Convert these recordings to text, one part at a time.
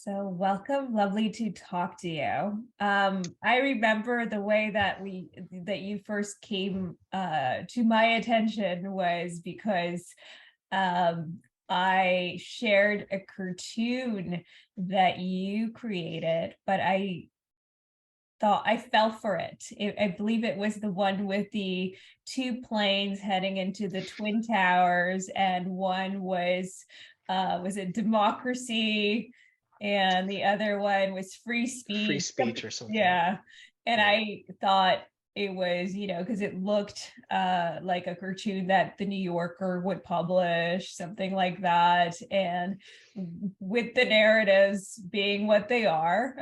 So welcome, lovely to talk to you. I remember the way that you first came to my attention was because I shared a cartoon that you created, but I thought I fell for it. I believe it was the one with the two planes heading into the Twin Towers, and one was it democracy, and the other one was free Free speech. speech or something. Yeah. And Yeah. I thought it was, because it looked like a cartoon that the New Yorker would publish, something like that. And with the narratives being what they are,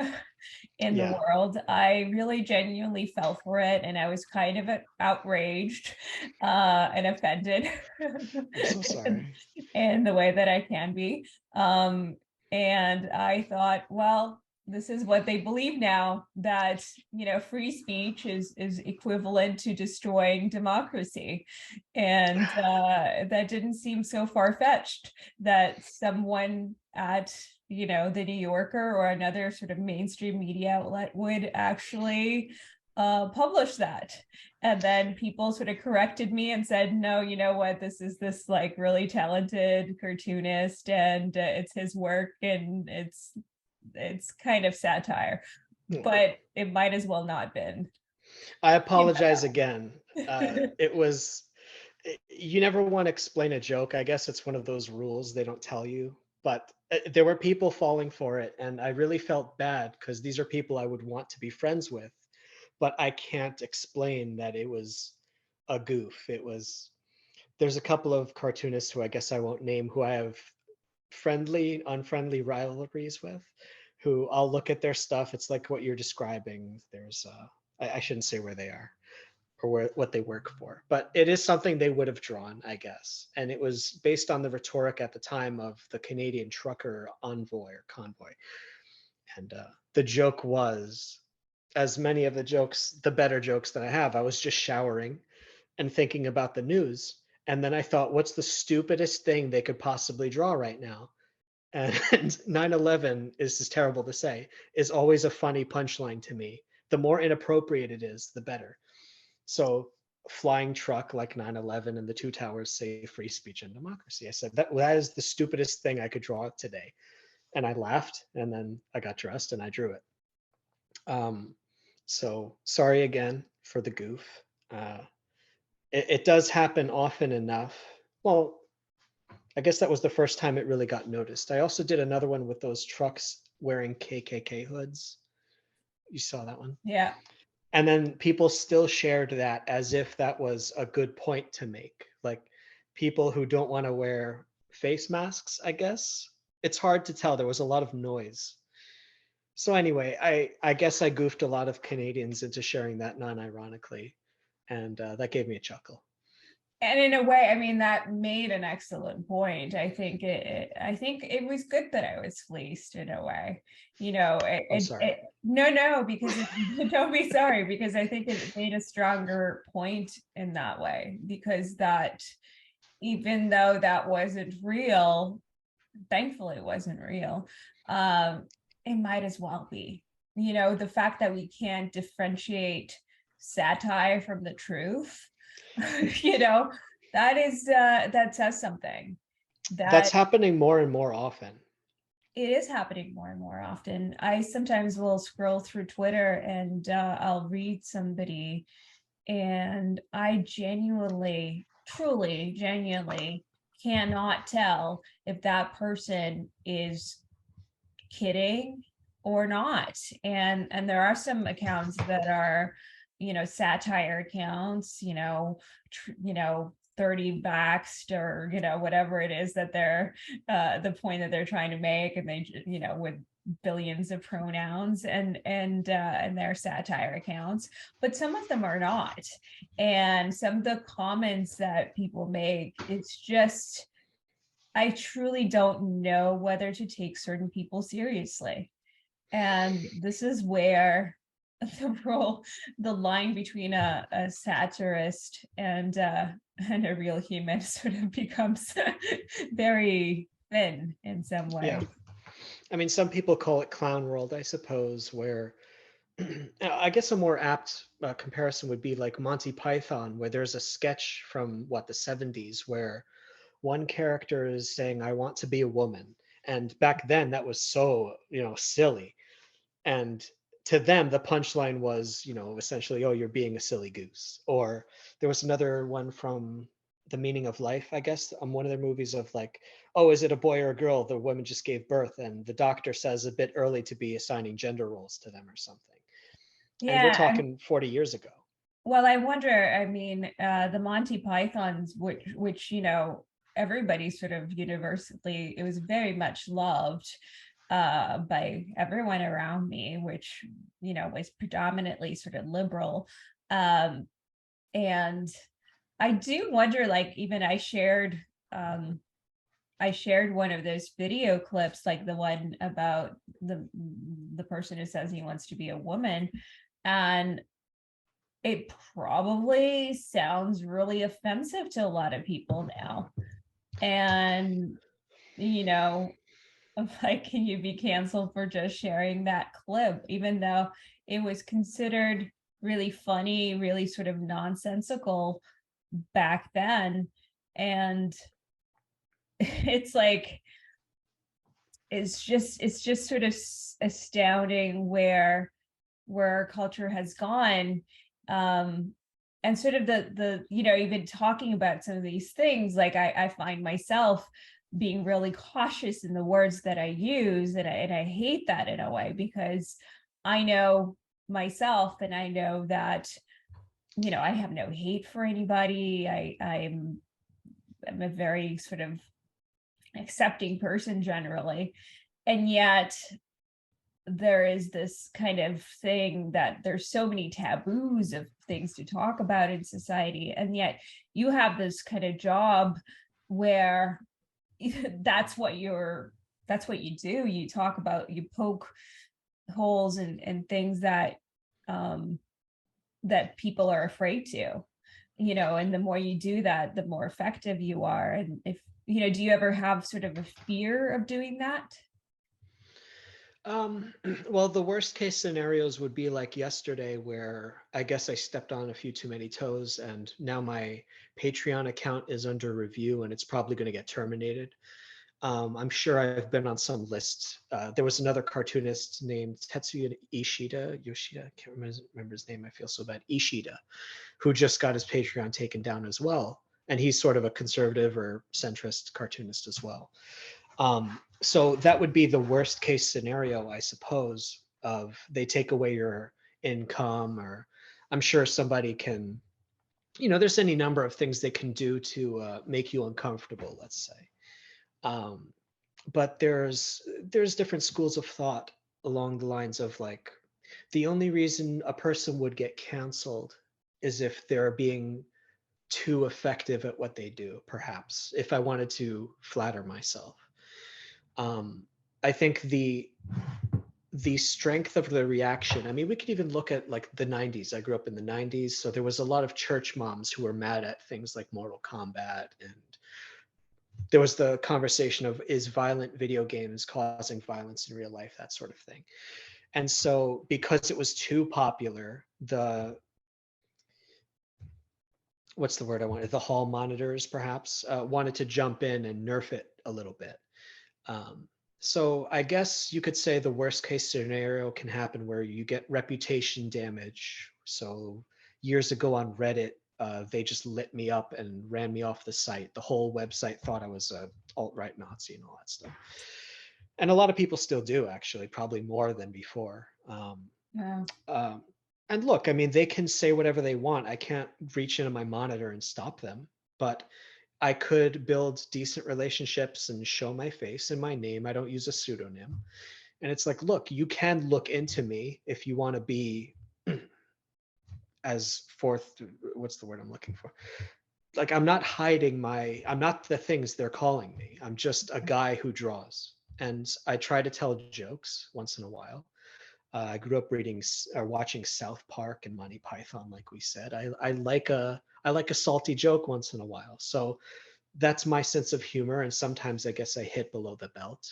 in the Yeah. world, I really genuinely fell for it, and I was kind of outraged and offended I'm so in, sorry. in the way that I can be. And I thought, well, this is what they believe now, that free speech is equivalent to destroying democracy. And that didn't seem so far-fetched that someone at the New Yorker or another sort of mainstream media outlet would actually publish that. And then people sort of corrected me and said, no, you know what, this is this like really talented cartoonist, and it's his work, and it's kind of satire, Hmm. but it might as well not been. I You apologize again. know? You never want to explain a joke. I guess it's one of those rules they don't tell you. But there were people falling for it. And I really felt bad because these are people I would want to be friends with. But I can't explain that it was a goof. There's a couple of cartoonists who I guess I won't name who I have friendly, unfriendly rivalries with, who I'll look at their stuff. It's like what you're describing. I shouldn't say where they are or what they work for, but it is something they would have drawn, I guess. And it was based on the rhetoric at the time of the Canadian trucker envoy or convoy. And the joke was, as many of the jokes, the better jokes that I have, I was just showering and thinking about the news. And then I thought, what's the stupidest thing they could possibly draw right now? And 9/11 is just terrible to say, is always a funny punchline to me. The more inappropriate it is, the better. So flying truck like 9/11 and the two towers say free speech and democracy. I said that is the stupidest thing I could draw today. And I laughed, and then I got dressed and I drew it. Um, so sorry again for the goof. Uh, it does happen often enough. Well, I guess that was the first time it really got noticed. I also did another one with those trucks wearing KKK hoods. You saw that one? Yeah. And then people still shared that as if that was a good point to make. Like people who don't want to wear face masks, I guess. It's hard to tell. There was a lot of noise. So anyway, I guess I goofed a lot of Canadians into sharing that non-ironically, and that gave me a chuckle. And in a way, I mean, that made an excellent point. I think it was good that I was fleeced in a way. I'm sorry. No, because don't be sorry, because I think it made a stronger point in that way, because that even though that wasn't real, thankfully it wasn't real, it might as well be. The fact that we can't differentiate satire from the truth, you know, that says something. That's That happening more and more often. it is happening more and more often. I sometimes will scroll through Twitter, and I'll read somebody, and I genuinely, truly, genuinely cannot tell if that person is kidding or not. And there are some accounts that are, satire accounts, 30 baxed, or whatever it is that they're the point that they're trying to make, and they with billions of pronouns, and their satire accounts, but some of them are not. And some of the comments that people make, it's just, I truly don't know whether to take certain people seriously. And this is where the line between a satirist and a real human sort of becomes very thin in some Yeah. way. I mean, some people call it clown world, I suppose, where I guess a more apt comparison would be like Monty Python, where there's a sketch from what, the 70s, where one character is saying, I want to be a woman. And back then that was so, silly. And to them, the punchline was, essentially, oh, you're being a silly goose. Or there was another one from The Meaning of Life, I guess, one of their movies of like, oh, is it a boy or a girl? The woman just gave birth, and the doctor says a bit early to be assigning gender roles to them or something. And we're Yeah, talking 40 years ago. well, I wonder, I mean, the Monty Pythons, which, everybody sort of universally, it was very much loved by everyone around me, which, was predominantly sort of liberal. Um, and I do wonder, like, even I shared one of those video clips, like the one about the person who says he wants to be a woman. And it probably sounds really offensive to a lot of people now. And, you know, like, can you be canceled for just sharing that clip, even though it was considered really funny, really sort of nonsensical back then? And it's like, it's just sort of astounding where our culture has gone. And sort of the even talking about some of these things, like I find myself being really cautious in the words that I use, and I hate that in a way, because I know myself, and I know that I have no hate for anybody. I'm a very sort of accepting person generally, and yet there is this kind of thing that there's so many taboos of things to talk about in society, and yet you have this kind of job where that's what you do. You talk about, you poke holes and things that um that people are afraid to, and the more you do that, the more effective you are. And if do you ever have sort of a fear of doing that? Well, the worst case scenarios would be like yesterday, where I guess I stepped on a few too many toes, and now my Patreon account is under review and it's probably going to get terminated. I'm sure I've been on some lists. There was another cartoonist named Tetsuya Yoshida, I can't remember his name. I feel so bad. Ishida, who just got his Patreon taken down as well. And he's sort of a conservative or centrist cartoonist as well. So that would be the worst case scenario, I suppose, of they take away your income, or I'm sure somebody can, there's any number of things they can do to make you uncomfortable, let's say. Um, but there's different schools of thought along the lines of like, the only reason a person would get canceled is if they're being too effective at what they do, perhaps, if I wanted to flatter myself. um, I think the strength of the reaction. I mean, we could even look at like the 90s. I grew up in the 90s, so there was a lot of church moms who were mad at things like Mortal Kombat, and there was the conversation of, is violent video games causing violence in real life, that sort of thing. And so because it was too popular, the what's the word I wanted, the hall monitors perhaps wanted to jump in and nerf it a little bit. Um, so I guess you could say the worst case scenario can happen where you get reputation damage. So years ago on Reddit, they just lit me up and ran me off the site. The whole website thought I was a alt-right Nazi and all that stuff. And a lot of people still do, actually, probably more than before. Yeah. Um, and look, I mean, they can say whatever they want. I can't reach into my monitor and stop them, but I could build decent relationships and show my face and my name. I don't use a pseudonym. And it's like, look, you can look into me if you want to be as forth, what's the word I'm looking for? Like, I'm not the things they're calling me. I'm just a guy who draws. And I try to tell jokes once in a while. I grew up reading or watching South Park and Monty Python, like we said. I like a salty joke once in a while. So that's my sense of humor, and sometimes I guess I hit below the belt.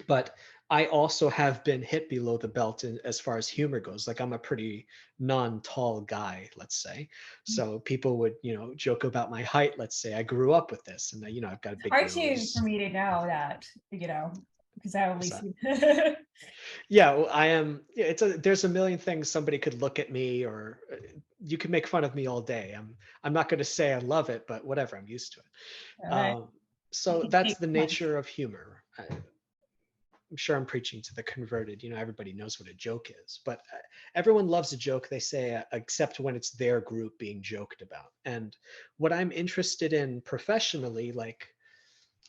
But I also have been hit below the belt as far as humor goes. Like I'm a pretty non-tall guy, let's say. So people would, joke about my height. Let's say I grew up with this, and I've got a big Hard to for nose. me to know that, because I only What's that? see. Yeah, well, I am. Yeah, there's a million things somebody could look at me, or you could make fun of me all day. I'm not going to say I love it, but whatever. I'm used to it. Okay, you So can that's take the one. nature of humor. I'm sure I'm preaching to the converted. Everybody knows what a joke is, but everyone loves a joke, they say, except when it's their group being joked about. And what I'm interested in professionally, like,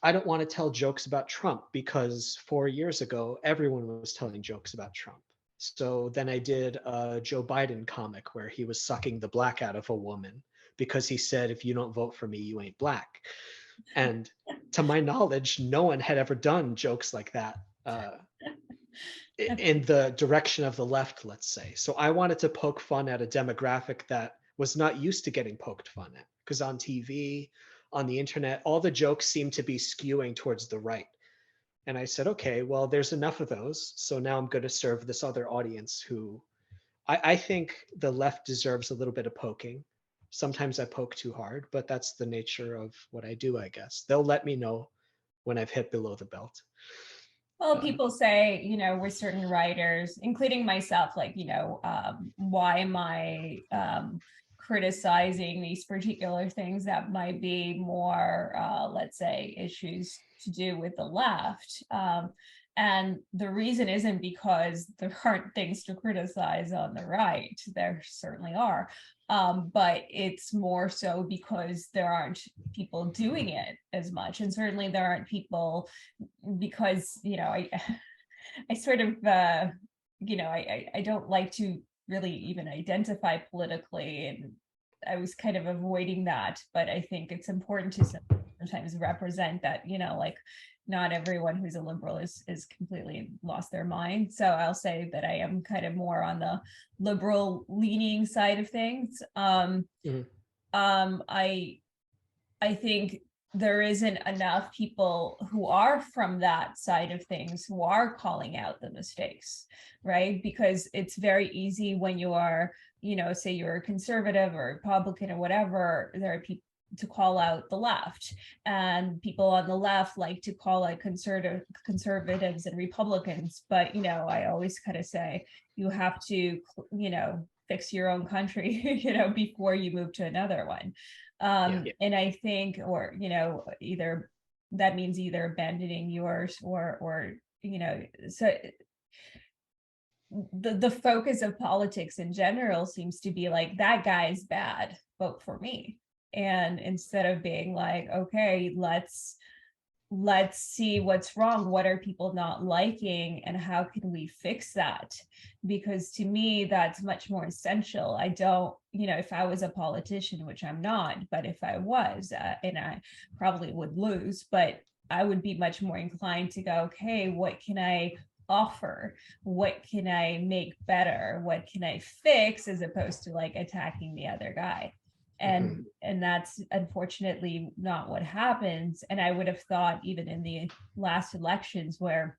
I don't want to tell jokes about Trump because 4 years ago, everyone was telling jokes about Trump. So then I did a Joe Biden comic where he was sucking the black out of a woman because he said, if you don't vote for me, you ain't black. And to my knowledge, no one had ever done jokes like that in the direction of the left, let's say. So I wanted to poke fun at a demographic that was not used to getting poked fun at, because on TV, on the internet, all the jokes seem to be skewing towards the right. And I said, okay, well, there's enough of those. So now I'm going to serve this other audience who I think the left deserves a little bit of poking. Sometimes I poke too hard, but that's the nature of what I do, I guess. They'll let me know when I've hit below the belt. Well, Uh, people say, with certain writers, including myself, like, why am I criticizing these particular things that might be more, let's say, issues to do with the left? And the reason isn't because there aren't things to criticize on the right. There certainly are. But it's more so because there aren't people doing it as much. And certainly there aren't people, because I sort of I don't like to really even identify politically, and I was kind of avoiding that, but I think it's important to sometimes represent that, like, not everyone who's a liberal is completely lost their mind. So I'll say that I am kind of more on the liberal leaning side of things. mhm, I think there isn't enough people who are from that side of things who are calling out the mistakes, right? Because it's very easy when you are, say you're a conservative or Republican or whatever, there are people to call out the left, and people on the left like to call out conservatives and Republicans. But I always kind of say you have to, fix your own country, before you move to another one. yeah. And I think, or either that means either abandoning yours, or so the focus of politics in general seems to be like, that guy's bad, vote for me. And instead of being like, okay, let's see what's wrong, what are people not liking, and how can we fix that? Because to me that's much more essential. I don't, if I was a politician, which I'm not, but if I was, and I probably would lose, but I would be much more inclined to go, okay, what can I offer, what can I make better, what can I fix, as opposed to like attacking the other guy. Mhm. And that's unfortunately not what happens. And I would have thought, even in the last elections where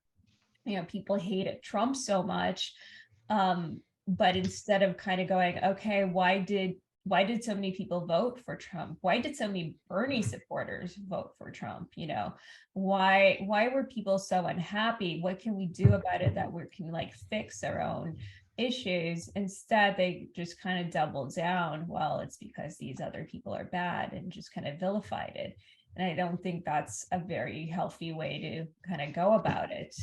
people hated Trump so much, but instead of kind of going, okay, why did so many people vote for Trump? Why did so many Bernie supporters vote for Trump? Why were people so unhappy? What can we do about it that we can like fix our own issues? Instead, they just kind of doubled down. Well, it's because these other people are bad, and just kind of vilified it. And I don't think that's a very healthy way to kind of go about it.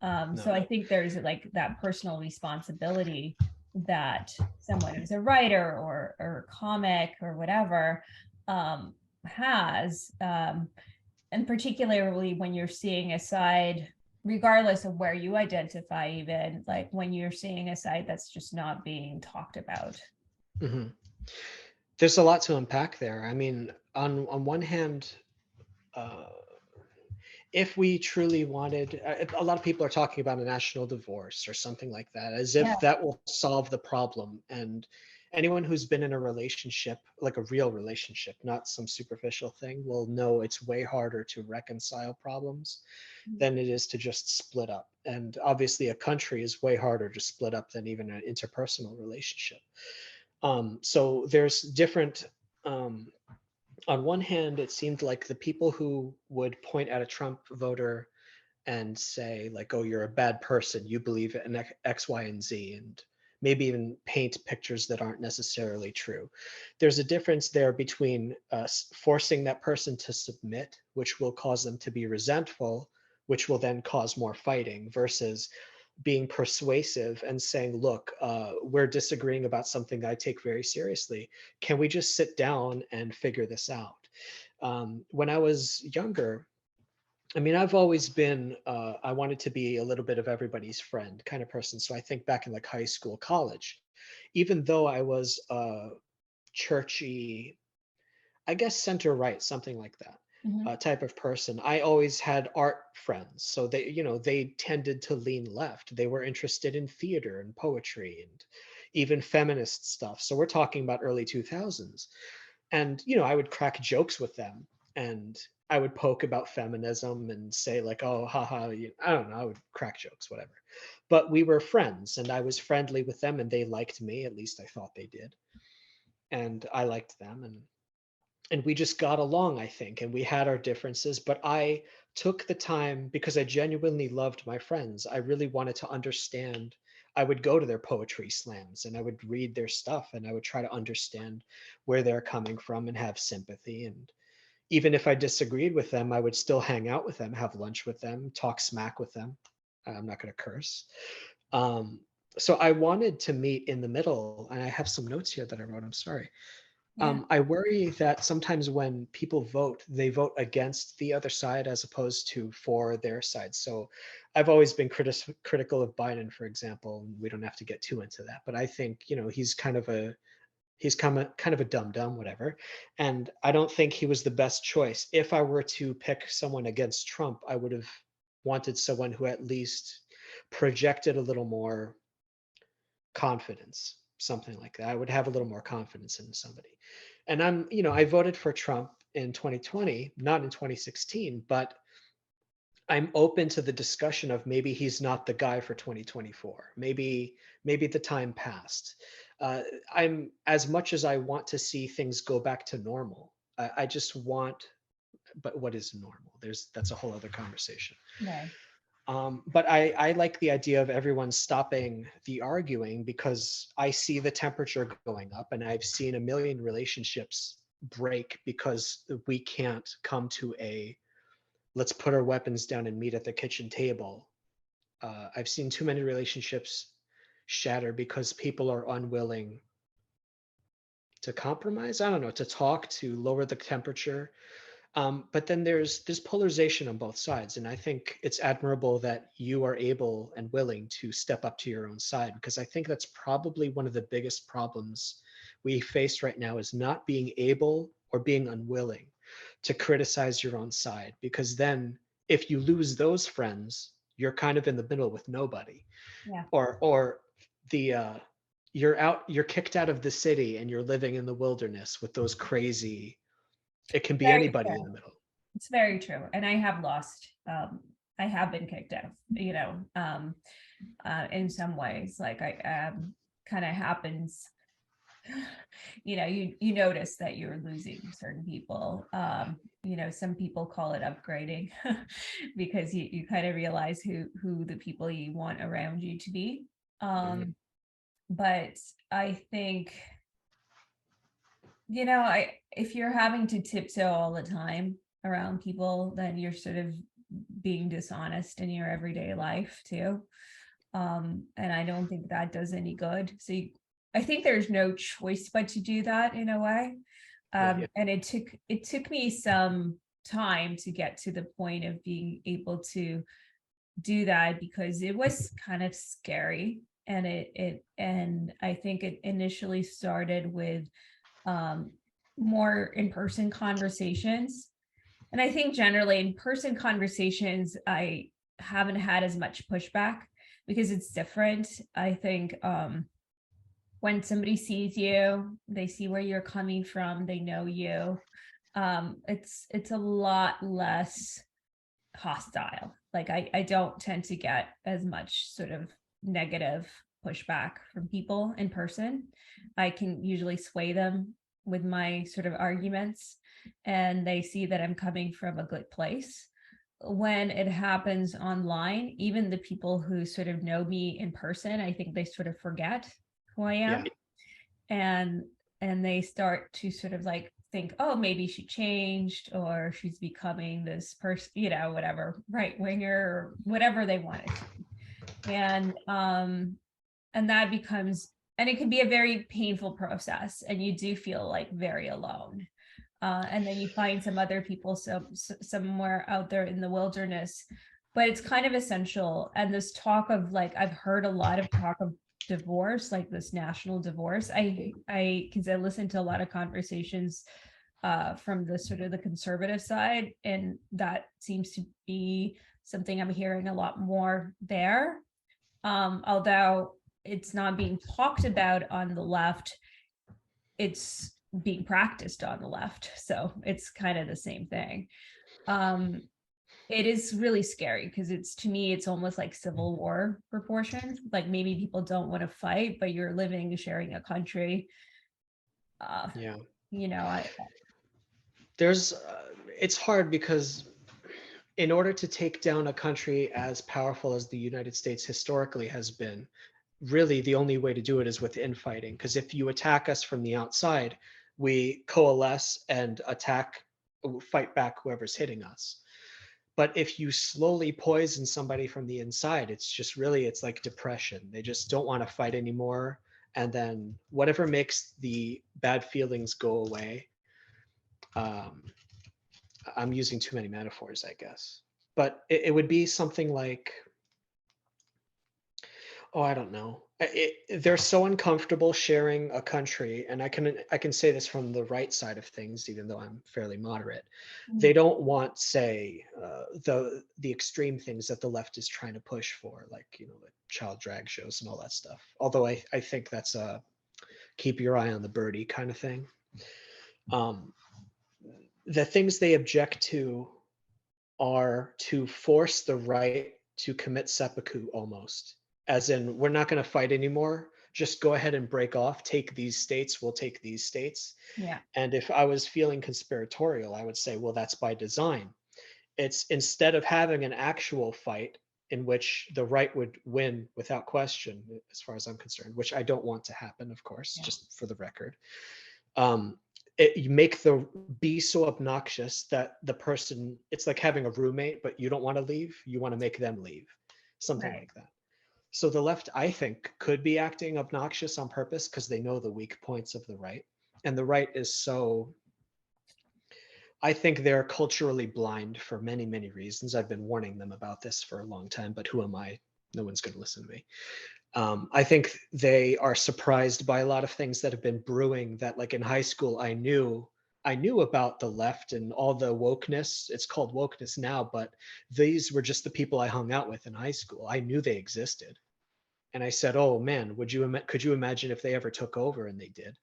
So No. I think there's like that personal responsibility that someone who's a writer or a comic or whatever has, and particularly when you're seeing a side, regardless of where you identify, even like when you're seeing a side that's just not being talked about. Mhm. There's a lot to unpack there. I mean, on one hand, uh, if we truly wanted, a lot of people are talking about a national divorce or something like that, as Yeah. if that will solve the problem. And anyone who's been in a relationship, like a real relationship, not some superficial thing, will know it's way harder to reconcile problems than it is to just split up. And obviously, a country is way harder to split up than even an interpersonal relationship. So there's different. On one hand, it seemed like the people who would point at a Trump voter and say like, oh, you're a bad person, you believe in X, Y, and Z, and maybe even paint pictures that aren't necessarily true. There's a difference there between forcing that person to submit, which will cause them to be resentful, which will then cause more fighting, versus being persuasive and saying, look, we're disagreeing about something I take very seriously. Can we just sit down and figure this out? When I was younger, I mean, I've always been, I wanted to be a little bit of everybody's friend kind of person. So I think back in like high school, college, even though I was churchy, I guess center right, something like that, Mhm. type of person. I always had art friends, so they, they tended to lean left. They were interested in theater and poetry and even feminist stuff. So we're talking about early 2000s, and I would crack jokes with them, and I would poke about feminism and say like, oh, haha, I don't know, I would crack jokes, whatever. But we were friends, and I was friendly with them, and they liked me. At least I thought they did, and I liked them, and we just got along, I think, and we had our differences, but I took the time because I genuinely loved my friends. I really wanted to understand. I would go to their poetry slams and I would read their stuff and I would try to understand where they're coming from and have sympathy. And even if I disagreed with them, I would still hang out with them, have lunch with them, talk smack with them. I'm not going to curse. Um, so I wanted to meet in the middle, and I have some notes here that I wrote. I'm sorry. Yeah. I worry that sometimes when people vote, they vote against the other side as opposed to for their side. So I've always been critical of Biden, for example. And we don't have to get too into that, but I think he's kind of a dumb dumb, whatever. And I don't think he was the best choice. If I were to pick someone against Trump, I would have wanted someone who at least projected a little more confidence, something like that. I would have a little more confidence in somebody. And I voted for Trump in 2020, not in 2016, but I'm open to the discussion of maybe he's not the guy for 2024. Maybe the time passed. Uh, I'm as much as I want to see things go back to normal. I just want, but what is normal? That's a whole other conversation. Right. But I like the idea of everyone stopping the arguing because I see the temperature going up, and I've seen a million relationships break because we can't come to a let's put our weapons down and meet at the kitchen table. I've seen too many relationships shatter because people are unwilling to compromise. I don't know, to talk, to lower the temperature. But then there's polarization on both sides, and I think it's admirable that you are able and willing to step up to your own side, because I think that's probably one of the biggest problems we face right now is not being able or being unwilling to criticize your own side, because then if you lose those friends, you're kind of in the middle with nobody, Yeah. or the you're kicked out of the city and you're living in the wilderness with those crazy. It can be Very anybody in true. the middle. It's very true. And I have lost, I have been kicked out, in some ways. Like I kind of happens, you notice that you're losing certain people. Some people call it upgrading because you kind of realize who the people you want around you to be. Mhm. But I think, I if you're having to tiptoe all the time around people, then you're sort of being dishonest in your everyday life too. And I don't think that does any good. So I think there's no choice but to do that in a way. Yeah. And it took me some time to get to the point of being able to do that because it was kind of scary. And I think it initially started with um, more in-person conversations. And I think generally in-person conversations, I haven't had as much pushback because it's different. I think when somebody sees you, they see where you're coming from, they know you. It's a lot less hostile. Like I don't tend to get as much sort of negative pushback from people in person. I can usually sway them with my sort of arguments, and they see that I'm coming from a good place. When it happens online, even the people who sort of know me in person, I think they sort of forget who I Yeah. am, and they start to sort of like think, oh, maybe she changed, or she's becoming this person, whatever, right winger, or whatever they want it to be. And that becomes, and it can be a very painful process, and you do feel like very alone. And then you find some other people somewhere out there in the wilderness, but it's kind of essential. And this talk of, like, I've heard a lot of talk of divorce, like this national divorce. Because I listen to a lot of conversations from the sort of the conservative side, and that seems to be something I'm hearing a lot more there. Although it's not being talked about on the left, it's being practiced on the left. So it's kind of the same thing. Um, it is really scary because it's, to me, it's almost like civil war proportions. Like maybe people don't want to fight, but you're living, sharing a country. Uh, Yeah. I There's, it's hard because in order to take down a country as powerful as the United States historically has been, really the only way to do it is with infighting. Because if you attack us from the outside, we coalesce and attack, fight back whoever's hitting us. But if you slowly poison somebody from the inside, it's like depression. They just don't want to fight anymore. And then whatever makes the bad feelings go away. Um, I'm using too many metaphors, I guess. But it would be something like, oh, I don't know. They're so uncomfortable sharing a country, and I can say this from the right side of things, even though I'm fairly moderate. They don't want, say, the extreme things that the left is trying to push for, like the child drag shows and all that stuff. Although I think that's a keep your eye on the birdie kind of thing. Um, the things they object to are to force the right to commit seppuku almost. As in, we're not going to fight anymore. Just go ahead and break off. Take these states. We'll take these states. Yeah. And if I was feeling conspiratorial, I would say, well, that's by design. It's instead of having an actual fight in which the right would win without question, as far as I'm concerned, which I don't want to happen, of course, Yeah. just for the record. um, you make the be so obnoxious that the person, it's like having a roommate, but you don't want to leave, you want to make them leave, something Right. like that. So the left, I think, could be acting obnoxious on purpose because they know the weak points of the right. And the right is so, I think they're culturally blind for many, many reasons. I've been warning them about this for a long time, but who am I? No one's going to listen to me. I think they are surprised by a lot of things that have been brewing that, like in high school, I knew about the left and all the wokeness. It's called wokeness now, but these were just the people I hung out with in high school. I knew they existed. And I said, oh man, could you imagine if they ever took over? And they did.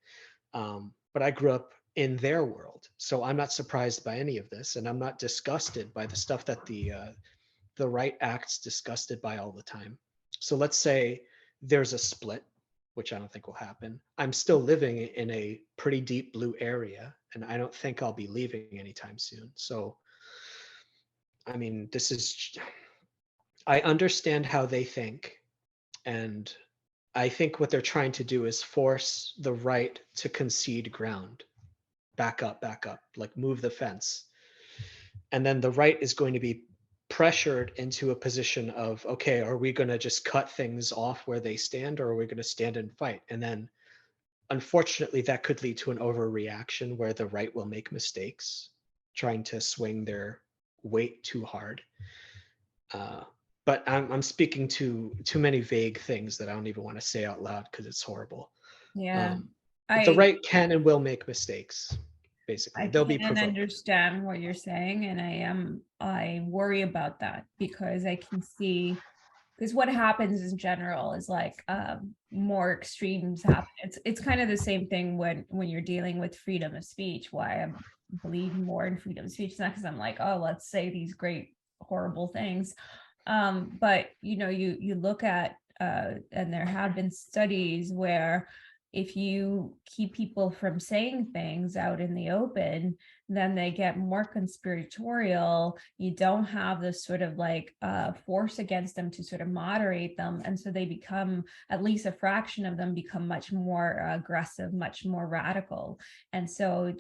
But I grew up in their world. So I'm not surprised by any of this. And I'm not disgusted by the stuff that the right acts disgusted by all the time. So let's say there's a split, which I don't think will happen. I'm still living in a pretty deep blue area, and I don't think I'll be leaving anytime soon. So, I mean, I understand how they think, and I think what they're trying to do is force the right to concede ground, back up, like move the fence. And then the right is going to be pressured into a position of, okay, are we going to just cut things off where they stand, or are we going to stand and fight? And then unfortunately that could lead to an overreaction where the right will make mistakes trying to swing their weight too hard. uh, but I'm speaking to too many vague things that I don't even want to say out loud because it's horrible. Yeah. um, the I right can and will make mistakes. Basically, I they'll be can provoked. understand what you're saying, and I worry about that because I can see because what happens in general is like more extremes happen. It's kind of the same thing when you're dealing with freedom of speech. Why I believe more in freedom of speech, not because I'm like, oh, let's say these great horrible things, but you look at and there have been studies where if you keep people from saying things out in the open, then they get more conspiratorial. You don't have this sort of like force against them to sort of moderate them. And so they become, at least a fraction of them become much more aggressive, much more radical. And so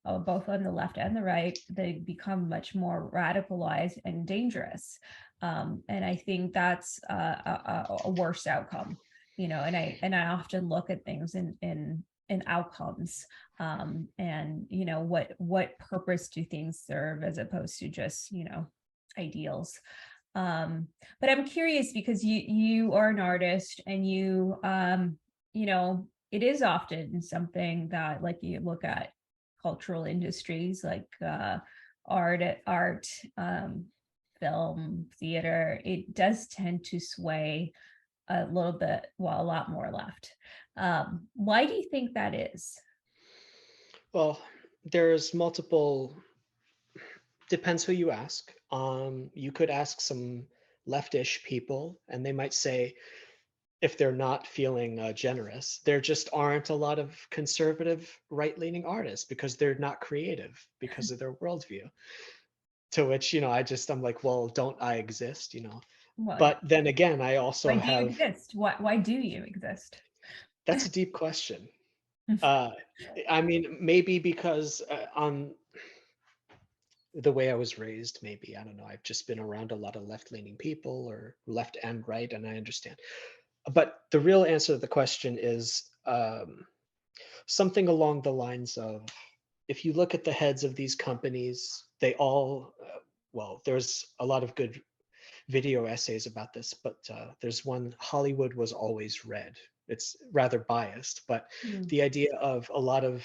both on the left and the right, they become much more radicalized and dangerous. And I think that's a worse outcome, and I often look at things in outcomes, and what purpose do things serve as opposed to just ideals. But I'm curious because you are an artist, and it is often something that, like, you look at cultural industries like art, film, theater, it does tend to sway a little bit, well, a lot more left. Why do you think that is? Well, there's multiple, depends who you ask. You could ask some leftish people, and they might say, if they're not feeling generous, there just aren't a lot of conservative right-leaning artists because they're not creative because of their worldview. To which, I'm like, well, don't I exist? Well, But then again, I why also do you have, exist? Why do you exist? that's a deep question. Uh, I mean, maybe because on the way I was raised, maybe, I don't know, I've just been around a lot of left-leaning people, or left and right, and I understand. But the real answer to the question is something along the lines of, if you look at the heads of these companies, they all, well, there's a lot of good video essays about this, but there's one, Hollywood was always red. It's rather biased, but Hmm. the idea of a lot of,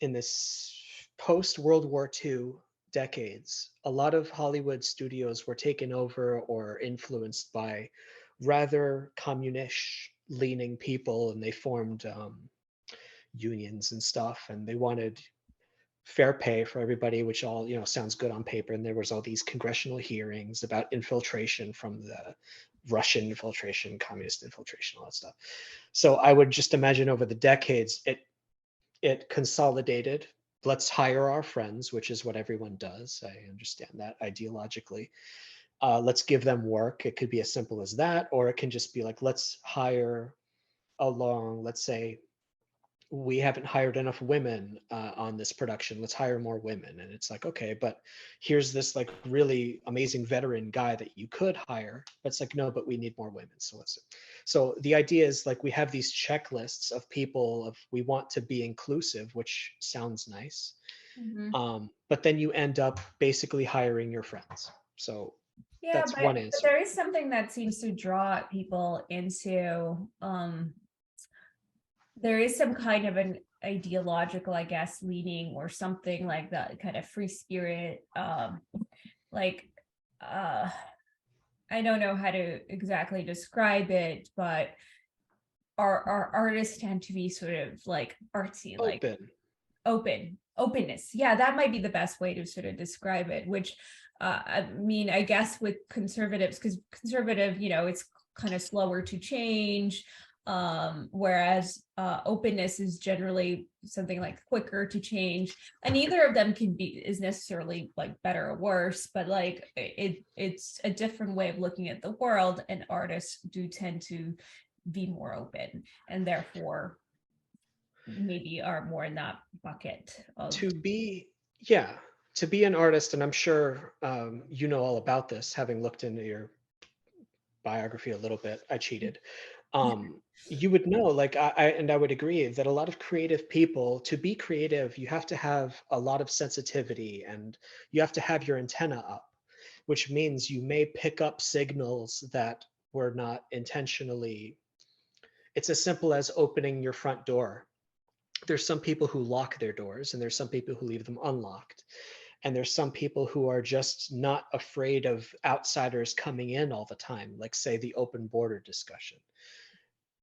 in this post World War II decades, a lot of Hollywood studios were taken over or influenced by rather communish leaning people, and they formed unions and stuff, and they wanted fair pay for everybody, which all sounds good on paper. And there was all these congressional hearings about infiltration from the Russian infiltration, communist infiltration, all that stuff. So I would just imagine over the decades, it consolidated. Let's hire our friends, which is what everyone does. I understand that ideologically. Let's give them work. It could be as simple as that, or it can just be like, let's hire along, let's say, we haven't hired enough women on this production. Let's hire more women. And it's like, okay, but here's this like really amazing veteran guy that you could hire. But it's like, no, but we need more women. So let's. So the idea is like we have these checklists of people of we want to be inclusive, which sounds nice. Mhm. But then you end up basically hiring your friends. So Yeah, that's one but answer. there is something that seems to draw people into there is some kind of an ideological, I guess, leaning or something like that, kind of free spirit. Like uh I don't know how to exactly describe it, but our artists tend to be sort of like artsy, like Open. openness. Yeah, that might be the best way to sort of describe it, which I mean, I guess with conservatives, because conservative, it's kind of slower to change, whereas openness is generally something like quicker to change, and neither of them is necessarily like better or worse, but like it's a different way of looking at the world, and artists do tend to be more open, and therefore maybe are more in that bucket of. To be, yeah, to be an artist, and I'm sure you know all about this, having looked into your biography a little bit. I cheated. You would know, like and I would agree that a lot of creative people, to be creative, you have to have a lot of sensitivity, and you have to have your antenna up, which means you may pick up signals that were not intentionally. It's as simple as opening your front door. There's some people who lock their doors, and there's some people who leave them unlocked. And there's some people who are just not afraid of outsiders coming in all the time, like say the open border discussion.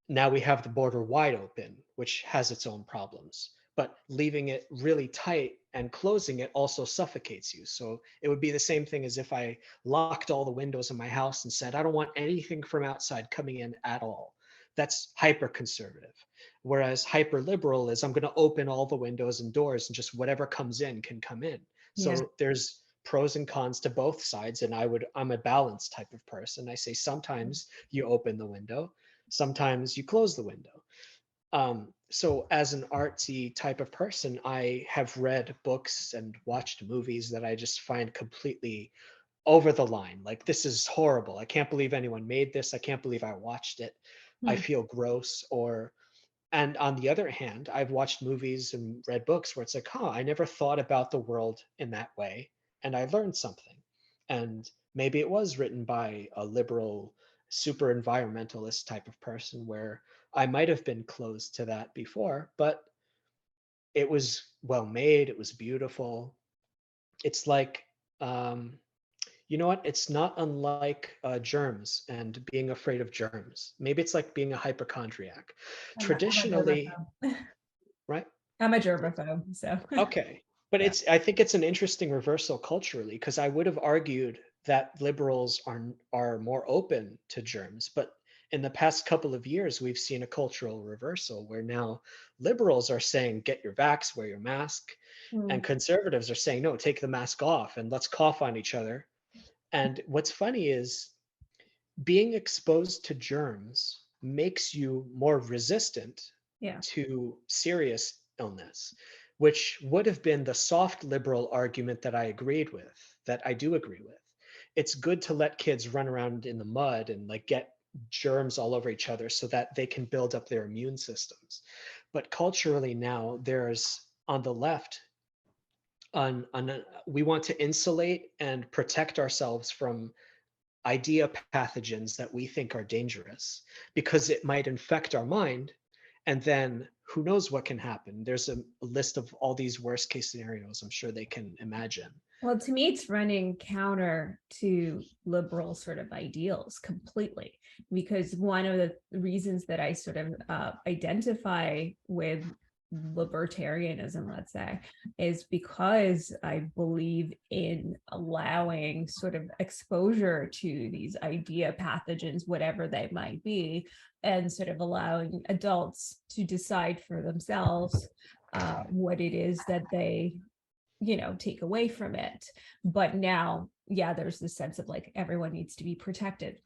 Now we have the border wide open, which has its own problems. But leaving it really tight and closing it also suffocates you. So it would be the same thing as if I locked all the windows in my house and said, I don't want anything from outside coming in at all. That's hyper conservative. Whereas hyper liberal is I'm going to open all the windows and doors and just whatever comes in can come in. Yeah. So there's pros and cons to both sides. And I'm a balanced type of person. I say sometimes you open the window, sometimes you close the window. So as an artsy type of person, I have read books and watched movies that I just find completely over the line. Like, this is horrible. I can't believe anyone made this. I can't believe I watched it. I Hmm. feel gross. And on the other hand, I've watched movies and read books where it's like, I never thought about the world in that way. And I learned something. And maybe it was written by a liberal, super environmentalist type of person where I might have been closed to that before, but it was well made. It was beautiful. It's like, um, you know what? It's not unlike germs and being afraid of germs. Maybe it's like being a hypochondriac. I'm a Traditionally, germaphobe. right? I'm a germaphobe, so Okay. But yeah. I think it's an interesting reversal culturally, because I would have argued that liberals are more open to germs, but in the past couple of years we've seen a cultural reversal where now liberals are saying get your vax, wear your mask, and Hmm. conservatives are saying no, take the mask off and let's cough on each other. And what's funny is being exposed to germs makes you more resistant Yeah. to serious illness, which would have been the soft liberal argument that I agreed with, that I do agree with. It's good to let kids run around in the mud and like get germs all over each other so that they can build up their immune systems. But culturally now there's on the left we want to insulate and protect ourselves from idea pathogens that we think are dangerous because it might infect our mind, and then who knows what can happen. There's a list of all these worst case scenarios I'm sure they can imagine. Well, to me, it's running counter to liberal sort of ideals completely, because one of the reasons that I sort of identify with libertarianism, let's say, is because I believe in allowing sort of exposure to these idea pathogens, whatever they might be, and sort of allowing adults to decide for themselves what it is that they take away from it. But now, yeah, there's this sense of like everyone needs to be protected.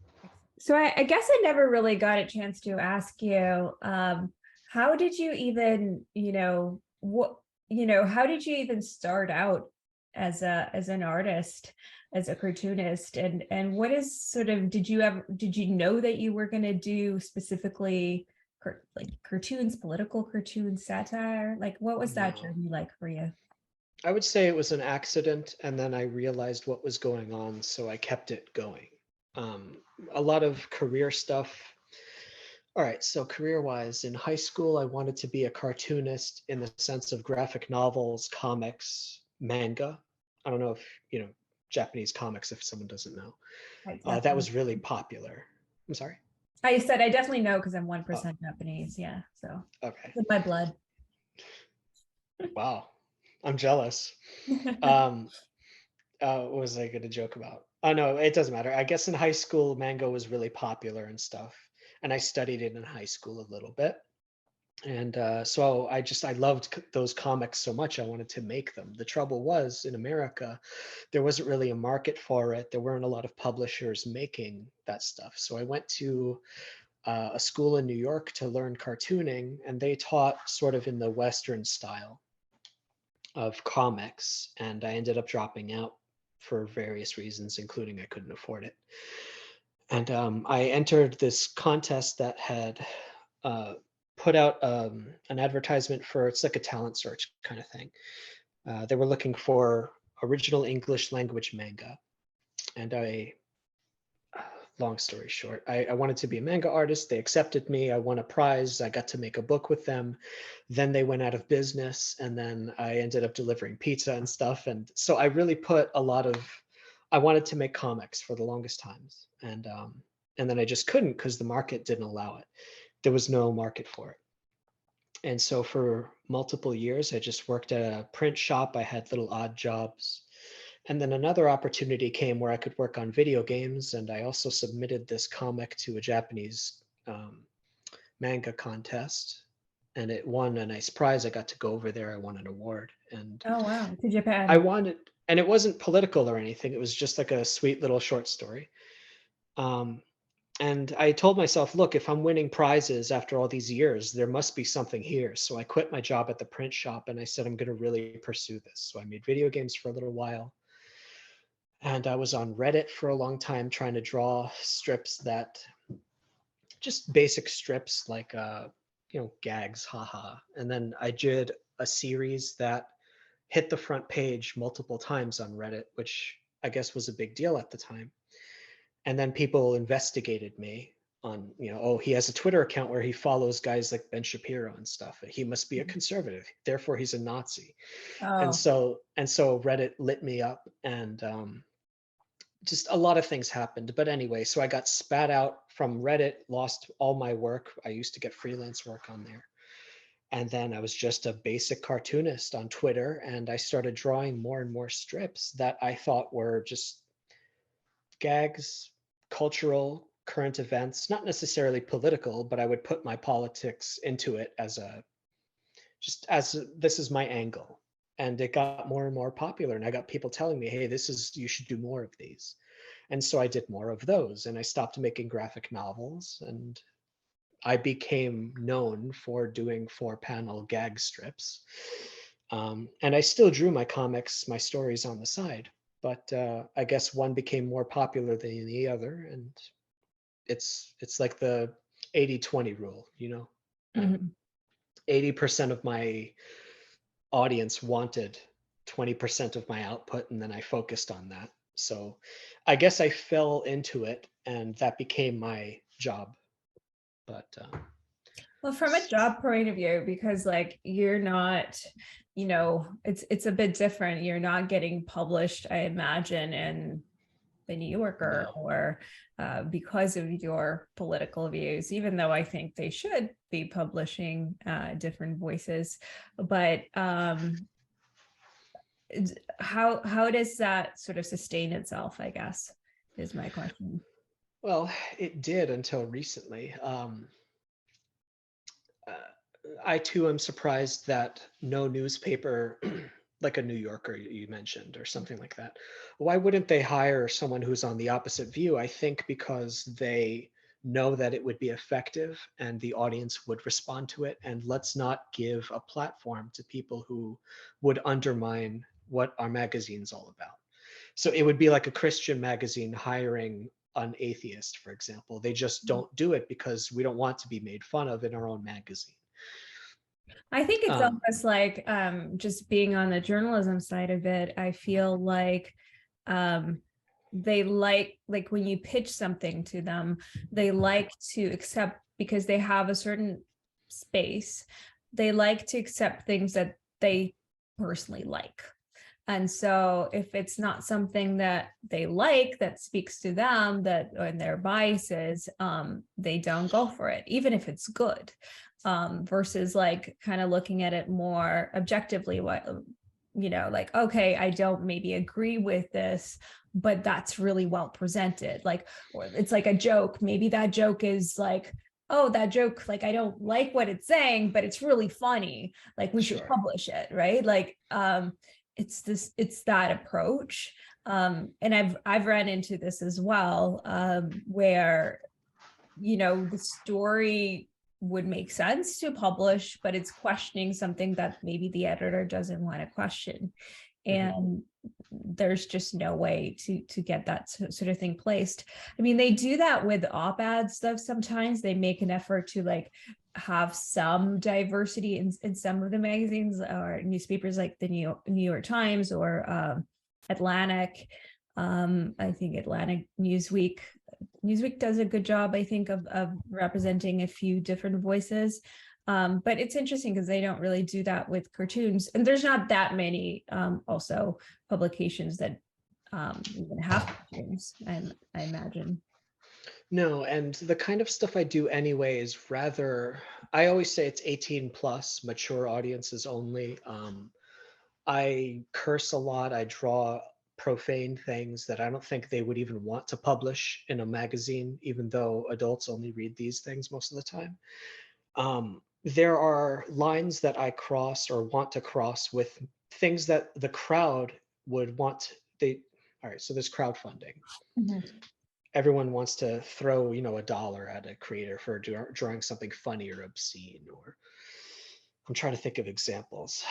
So I guess I never really got a chance to ask you, how did you even, how did you even start out as an artist, as a cartoonist, and what is sort of did you know that you were going to do specifically like cartoons, political cartoons, satire? Like, what was that No, journey like for you? I would say it was an accident, and then I realized what was going on, so I kept it going. um, a lot of career stuff. All right, so career-wise, in high school, I wanted to be a cartoonist in the sense of graphic novels, comics, manga. I don't know if you know Japanese comics, if someone doesn't know. I That definitely was really popular. I'm sorry. I said I definitely know because I'm Oh, 1% Japanese. Yeah. So okay. it's in my blood. Wow, I'm jealous. Um, what was I going to joke about? Oh no, it doesn't matter. I guess in high school, manga was really popular and stuff, and I studied it in high school a little bit. And so I loved those comics so much I wanted to make them. The trouble was in America there wasn't really a market for it. There weren't a lot of publishers making that stuff. So I went to a school in New York to learn cartooning, and they taught sort of in the Western style of comics, and I ended up dropping out for various reasons, including I couldn't afford it. And I entered this contest that had uh, put out an advertisement for, it's like a talent search kind of thing. They were looking for original English language manga, and long story short, I wanted to be a manga artist. They accepted me. I won a prize. I got to make a book with them. Then they went out of business, and then I ended up delivering pizza and stuff. And so I really put a lot of. I wanted to make comics for the longest times, and then I just couldn't because the market didn't allow it. There was no market for it. And so for multiple years, I just worked at a print shop. I had little odd jobs. And then another opportunity came where I could work on video games. And I also submitted this comic to a Japanese manga contest. And it won a nice prize. I got to go over there. I won an award. And Oh, wow. To I Japan. wanted, and it wasn't political or anything. It was just like a sweet little short story. Um, and I told myself, look, if I'm winning prizes after all these years, there must be something here. So I quit my job at the print shop and I said, I'm going to really pursue this. So I made video games for a little while. And I was on Reddit for a long time trying to draw strips that just basic strips like, gags, haha. And then I did a series that hit the front page multiple times on Reddit, which I guess was a big deal at the time. And then people investigated me on, oh, he has a Twitter account where he follows guys like Ben Shapiro and stuff. He must be a conservative, therefore he's a Nazi. And Oh, so Reddit lit me up, and just a lot of things happened. But anyway, so I got spat out from Reddit, lost all my work. I used to get freelance work on there. And then I was just a basic cartoonist on Twitter, and I started drawing more and more strips that I thought were just gags, cultural, current events, not necessarily political, but I would put my politics into it as this is my angle. And it got more and more popular. And I got people telling me, hey, you should do more of these. And so I did more of those, and I stopped making graphic novels, and I became known for doing 4-panel gag strips. And I still drew my comics, my stories on the side, but I guess one became more popular than the other, and it's like the 80-20 rule, 80% of my audience wanted 20% of my output, and then I focused on that. So I guess I fell into it, and that became my job. But well, from a job point of view, because like you're not, it's a bit different. You're not getting published, I imagine, in the New Yorker no. or because of your political views, even though I think they should be publishing different voices. But how does that sort of sustain itself, I guess, is my question. Well, it did until recently. I too am surprised that no newspaper, like a New Yorker you mentioned, or something like that, why wouldn't they hire someone who's on the opposite view? I think because they know that it would be effective and the audience would respond to it. And let's not give a platform to people who would undermine what our magazine's all about. So it would be like a Christian magazine hiring an atheist, for example. They just don't do it because we don't want to be made fun of in our own magazine. I think it's Um, almost like just being on the journalism side of it, I feel like um, they like when you pitch something to them, they like to accept because they have a certain space. They like to accept things that they personally like. And so if it's not something that they like that speaks to them that and their biases, they don't go for it, even if it's good. Versus like kind of looking at it more objectively, what like, okay, I don't maybe agree with this, but that's really well presented. Like, or it's like a joke. Maybe that joke is like, oh, that joke, like I don't like what it's saying, but it's really funny. Like we should sure. publish it, right? Like it's that approach. And I've run into this as well, where the story would make sense to publish, but it's questioning something that maybe the editor doesn't want to question. Mhm. And there's just no way to get that sort of thing placed. I mean, they do that with op-ed stuff sometimes. They make an effort to like have some diversity in some of the magazines or newspapers like the New York Times or Atlantic. I think Atlantic Newsweek Newsweek does a good job, I think, of representing a few different voices. But it's interesting because they don't really do that with cartoons, and there's not that many also publications that even have cartoons, I imagine. No, and the kind of stuff I do anyway is rather, I always say it's 18 plus, mature audiences only. I curse a lot. I draw profane things that I don't think they would even want to publish in a magazine, even though adults only read these things most of the time. There are lines that I cross or want to cross with things that the crowd would want. All right, so there's crowdfunding. Mhm. Everyone wants to throw, a dollar at a creator for drawing something funny or obscene, or I'm trying to think of examples.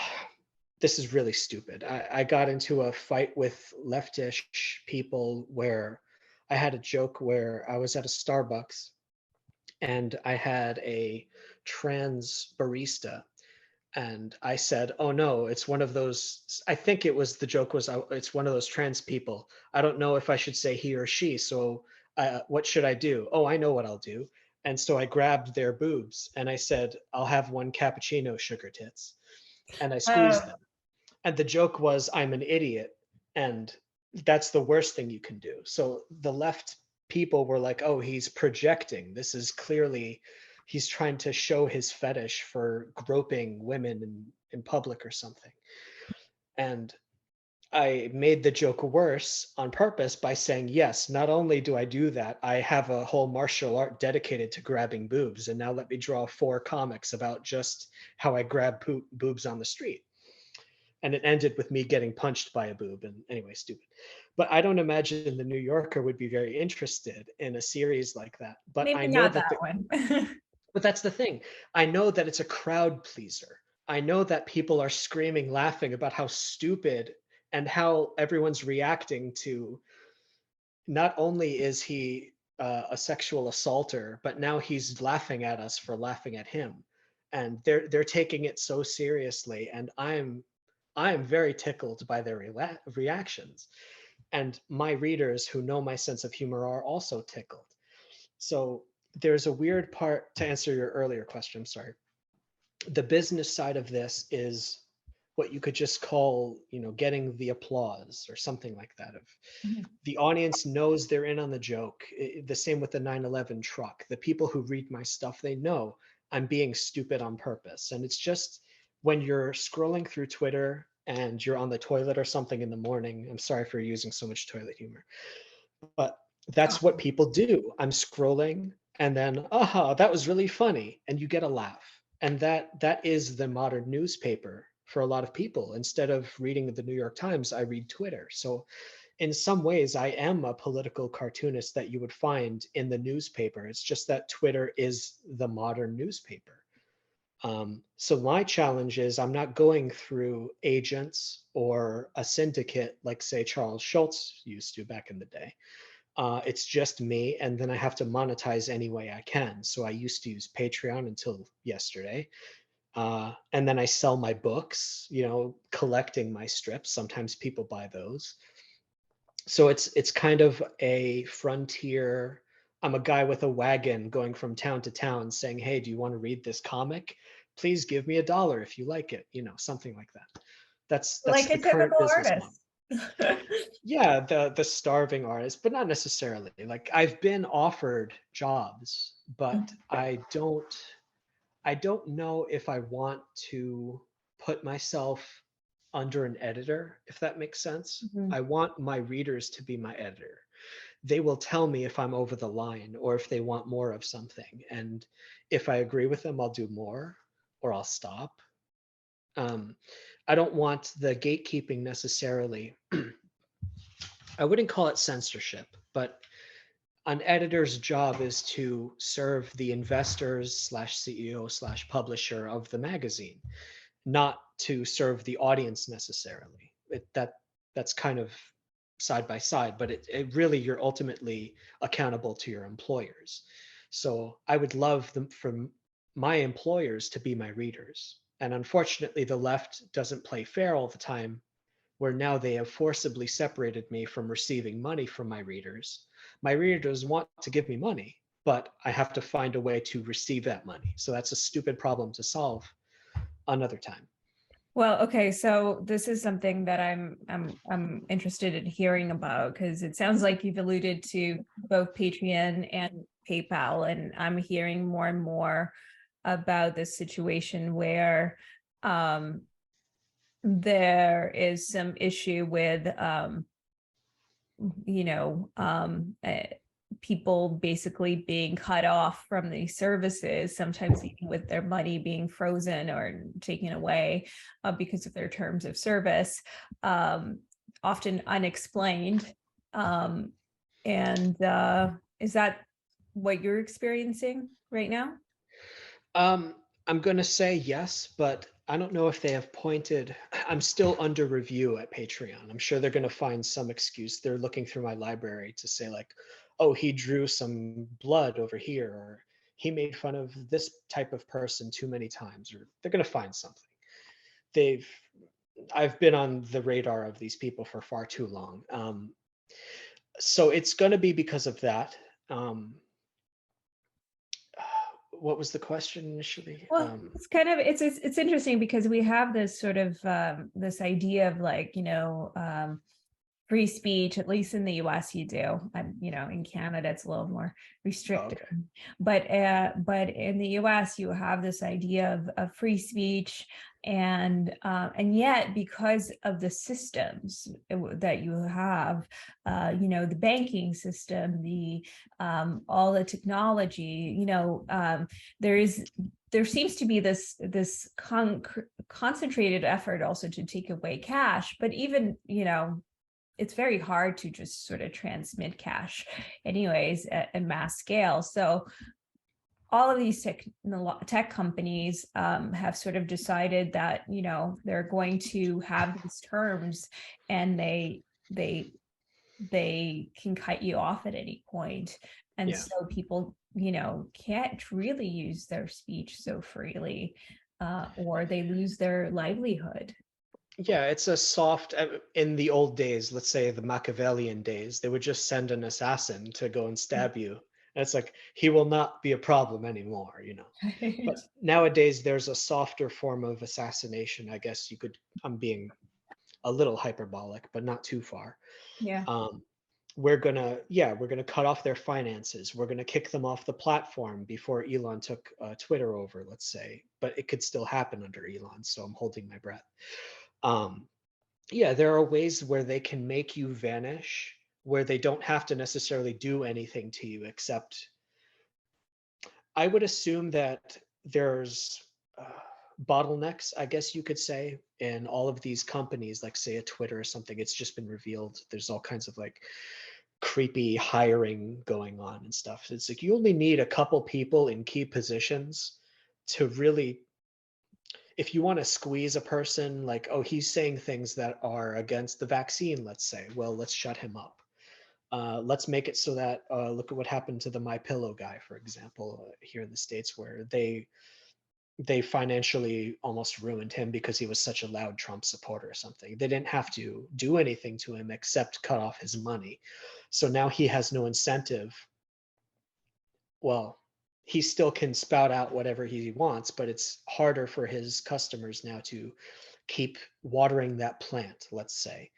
This is really stupid. I got into a fight with leftish people where I had a joke where I was at a Starbucks and I had a trans barista, and I said, "Oh no, it's one of those." I think it was the joke was, "It's one of those trans people. I don't know if I should say he or she. So, what should I do? Oh, I know what I'll do." And so I grabbed their boobs and I said, "I'll have one cappuccino, sugar tits," and I squeezed Oh, them. And the joke was, I'm an idiot, and that's the worst thing you can do. So the left people were like, oh, he's projecting. This is clearly, he's trying to show his fetish for groping women in public or something. And I made the joke worse on purpose by saying, yes, not only do I do that, I have a whole martial art dedicated to grabbing boobs. And now let me draw 4 comics about just how I grab boobs on the street. And it ended with me getting punched by a boob. And anyway, stupid. But I don't imagine the New Yorker would be very interested in a series like that. But I maybe know not that that one. but that's the thing. I know that it's a crowd pleaser. I know that people are screaming, laughing about how stupid and how everyone's reacting to, not only is he a sexual assaulter, but now he's laughing at us for laughing at him. And they're taking it so seriously. And I am very tickled by their reactions. And my readers who know my sense of humor are also tickled. So there's a weird part to answer your earlier question. I'm sorry. The business side of this is what you could just call, getting the applause or something like that. Of the audience knows they're in on the joke. The same with the 9/11 truck. The people who read my stuff, they know I'm being stupid on purpose. And it's just when you're scrolling through Twitter and you're on the toilet or something in the morning. I'm sorry for using so much toilet humor, but that's what people do. I'm scrolling and then, aha, that was really funny. And you get a laugh. And that is the modern newspaper for a lot of people. Instead of reading the New York Times, I read Twitter. So in some ways, I am a political cartoonist that you would find in the newspaper. It's just that Twitter is the modern newspaper. So my challenge is I'm not going through agents or a syndicate like, say, Charles Schultz used to back in the day. It's just me, and then I have to monetize any way I can. So I used to use Patreon until yesterday. And then I sell my books, collecting my strips. Sometimes people buy those. So it's kind of a frontier. I'm a guy with a wagon going from town to town saying, hey, do you want to read this comic? Please give me $1 if you like it, something like that. That's Like the a current typical business model. artist. Yeah, the starving artist, but not necessarily. Like, I've been offered jobs, but I don't know if I want to put myself under an editor, if that makes sense. Mhm. I want my readers to be my editor. They will tell me if I'm over the line or if they want more of something. And if I agree with them, I'll do more or I'll stop. Um, I don't want the gatekeeping necessarily. I wouldn't call it censorship, but an editor's job is to serve the investors slash CEO slash publisher of the magazine, not to serve the audience necessarily. That's kind of side by side, but it really, you're ultimately accountable to your employers. So I would love them from my employers to be my readers. And unfortunately, the left doesn't play fair all the time, where now they have forcibly separated me from receiving money from my readers My readers want to give me money, but I have to find a way to receive that money. So that's a stupid problem to solve another time. Well, okay, so this is something that I'm interested in hearing about, because it sounds like you've alluded to both Patreon and PayPal, and I'm hearing more and more about this situation where there is some issue with you know, people basically being cut off from these services, sometimes even with their money being frozen or taken away because of their terms of service, often unexplained. And is that what you're experiencing right now? Um, I'm going to say yes, but I don't know if they have pointed. I'm still under review at Patreon. I'm sure they're going to find some excuse. They're looking through my library to say, like, oh, he drew some blood over here, or he made fun of this type of person too many times, or they're going to find something. They've, I've been on the radar of these people for far too long. So it's going to be because of that. Um, what was the question initially? Well, it's kind of it's interesting because we have this sort of this idea of, like, free speech, at least in the US you do. In Canada it's a little more Oh, restricted. okay. But in the US you have this idea of free speech, and yet, because of the systems that you have, the banking system, the all the technology, there seems to be this concentrated effort also to take away cash, but even, it's very hard to just sort of transmit cash anyways at mass scale. So all of these tech companies have sort of decided that, they're going to have these terms, and they can cut you off at any point. And Yeah. so people, can't really use their speech so freely, or they lose their livelihood. Yeah, it's a soft, in the old days, let's say the Machiavellian days, they would just send an assassin to go and stab you. And it's like, he will not be a problem anymore. Right. But nowadays, there's a softer form of assassination. I guess you could, I'm being a little hyperbolic, but not too far. Yeah. Um, we're gonna cut off their finances. We're gonna kick them off the platform before Elon took Twitter over, let's say. But it could still happen under Elon, so I'm holding my breath. Um, yeah, there are ways where they can make you vanish, where they don't have to necessarily do anything to you, except I would assume that there's bottlenecks, I guess you could say, in all of these companies, like say a Twitter or something. It's just been revealed. There's all kinds of like creepy hiring going on and stuff. It's like you only need a couple people in key positions to really, if you want to squeeze a person, like, oh, he's saying things that are against the vaccine, let's say, well, let's shut him up. Let's make it so that, look at what happened to the My Pillow guy, for example, here in the States, where they financially almost ruined him because he was such a loud Trump supporter or something. They didn't have to do anything to him except cut off his money. So now he has no incentive. Well, he still can spout out whatever he wants, but it's harder for his customers now to keep watering that plant, let's say.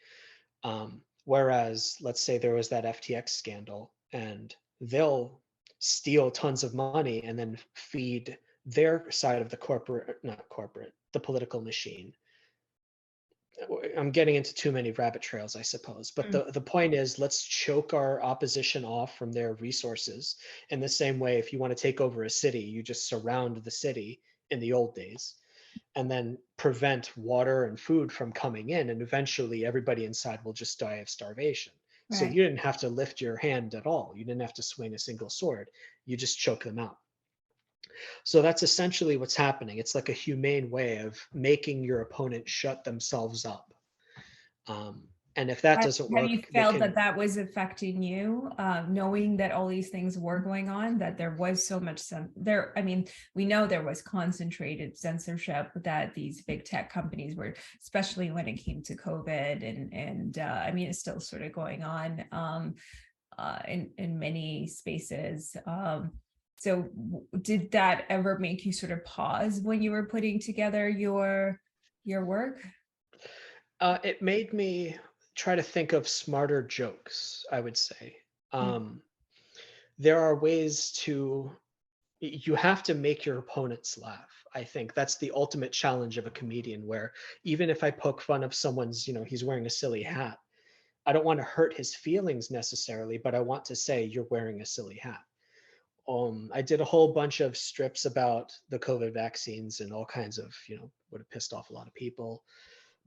Whereas, let's say there was that FTX scandal, and they'll steal tons of money and then feed their side of the not corporate, the political machine. I'm getting into too many rabbit trails, I suppose. But Mm. the point is, let's choke our opposition off from their resources. In the same way, if you want to take over a city, you just surround the city in the old days and then prevent water and food from coming in. And eventually, everybody inside will just die of starvation. So Right. you didn't have to lift your hand at all. You didn't have to swing a single sword. You just choke them out. So that's essentially what's happening. It's like a humane way of making your opponent shut themselves up. And if that doesn't Have you work, they felt that can. that was affecting you, knowing that all these things were going on, that there was so much there? I mean, we know there was concentrated censorship that these big tech companies were, especially when it came to COVID, and I mean, it's still sort of going on. in many spaces. So did that ever make you sort of pause when you were putting together your work? It made me try to think of smarter jokes, I would say. Mm. Um, there are ways to you have to make your opponents laugh. I think that's the ultimate challenge of a comedian, where even if I poke fun of someone's, he's wearing a silly hat, I don't want to hurt his feelings necessarily, but I want to say you're wearing a silly hat. I did a whole bunch of strips about the COVID vaccines and all kinds of, would have pissed off a lot of people.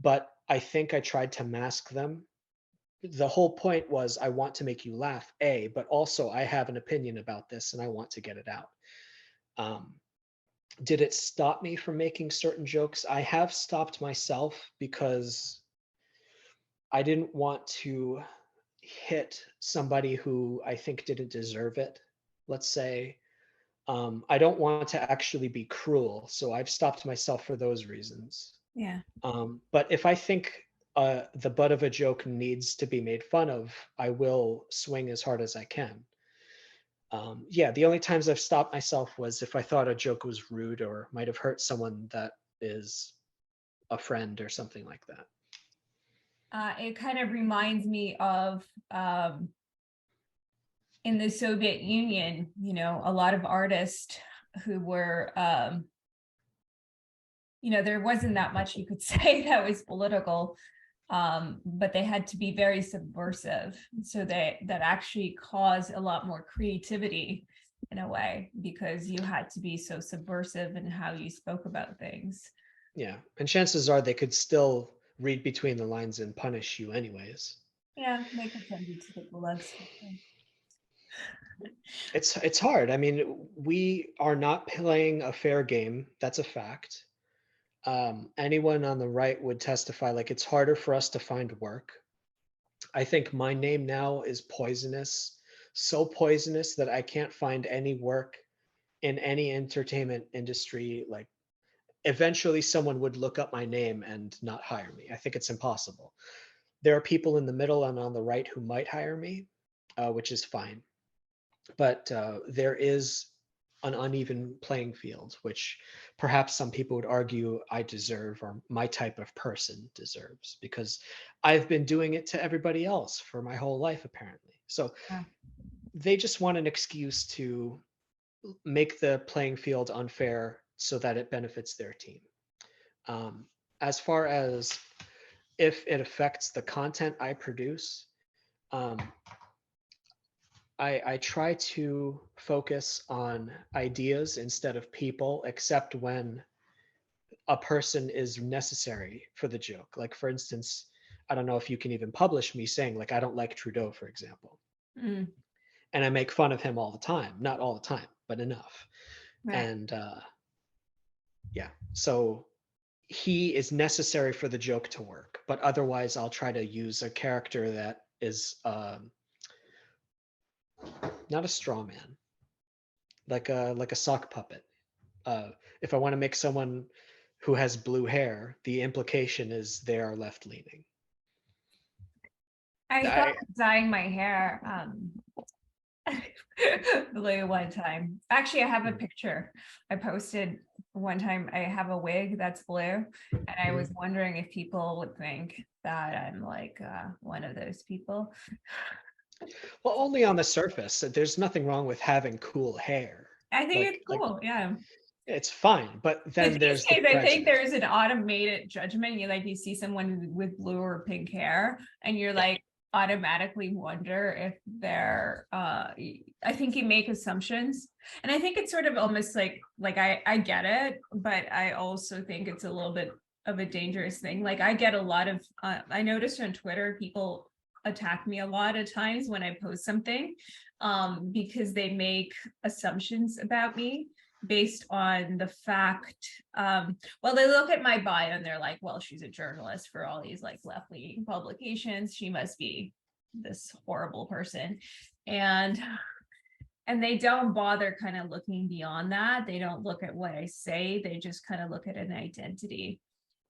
But I think I tried to mask them. The whole point was I want to make you laugh, A, but also I have an opinion about this and I want to get it out. Um, did it stop me from making certain jokes? I have stopped myself because I didn't want to hit somebody who I think didn't deserve it, let's say. I don't want to actually be cruel, so I've stopped myself for those reasons. Yeah. But if I think the butt of a joke needs to be made fun of, I will swing as hard as I can. Yeah, the only times I've stopped myself was if I thought a joke was rude or might have hurt someone that is a friend or something like that. It kind of reminds me of in the Soviet Union, a lot of artists who were, there wasn't that much you could say that was political, but they had to be very subversive. So that actually caused a lot more creativity in a way, because you had to be so subversive in how you spoke about things. Yeah, and chances are they could still read between the lines and punish you anyways. Yeah, they could send you to the gulags. It's hard. I mean, we are not playing a fair game. That's a fact. Anyone on the right would testify, like, it's harder for us to find work. I think my name now is poisonous, so poisonous that I can't find any work in any entertainment industry. Like, eventually someone would look up my name and not hire me. I think it's impossible. There are people in the middle and on the right who might hire me, which is fine. But there is an uneven playing field, which perhaps some people would argue I deserve, or my type of person deserves, because I've been doing it to everybody else for my whole life, apparently. So Yeah. they just want an excuse to make the playing field unfair so that it benefits their team. As far as if it affects the content I produce, um, I try to focus on ideas instead of people, except when a person is necessary for the joke. Like, for instance, I don't know if you can even publish me saying, like, I don't like Trudeau, for example. Mm, And I make fun of him all the time. Not all the time, but enough. right. And yeah, so he is necessary for the joke to work. But otherwise, I'll try to use a character that is not a straw man, like a sock puppet. If I want to make someone who has blue hair, the implication is they are left leaning. I thought I of dyeing my hair blue one time. Actually, I have a picture I posted one time. I have a wig that's blue, and I was wondering if people would think that I'm like one of those people. well, only on the surface. There's nothing wrong with having cool hair. I think Like it's cool. Yeah. it's fine, but Because then these there's the days, I think prejudice. there's an automated judgment. You see someone with blue or pink hair, and you're Yeah. like automatically wonder if they're. I think you make assumptions, and I think it's sort of almost like I get it, but I also think it's a little bit of a dangerous thing. Like I get a lot of. I noticed on Twitter people attack me a lot of times when I post something, because they make assumptions about me based on the fact, well, they look at my bio and they're like, well, she's a journalist for all these like left-leaning publications, she must be this horrible person. And they don't bother kind of looking beyond that. They don't look at what I say, they just kind of look at an identity.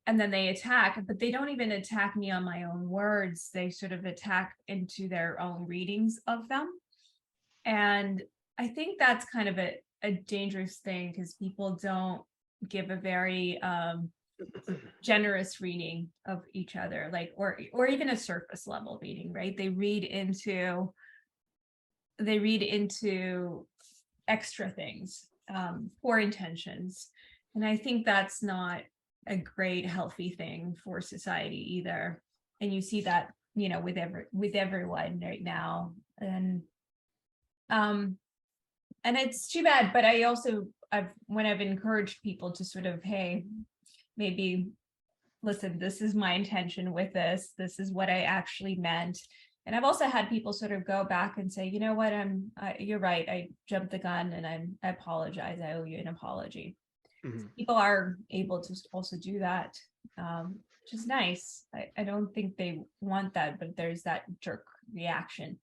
and then they attack, but they don't even attack me on my own words. They sort of attack into their own readings of them. And I think that's kind of a dangerous thing, because people don't give a very generous reading of each other, like, or even a surface level reading, right? They read into extra things, poor intentions. And I think that's not a great, healthy thing for society either. And you see that, with everyone right now. Um, and it's too bad, but when I've encouraged people to sort of, hey, maybe listen, this is my intention with this. This is what I actually meant. And I've also had people sort of go back and say, you know what, you're right. I jumped the gun, and I apologize. I owe you an apology. Mhm. People are able to also do that, which is nice. I don't think they want that, but there's that jerk reaction.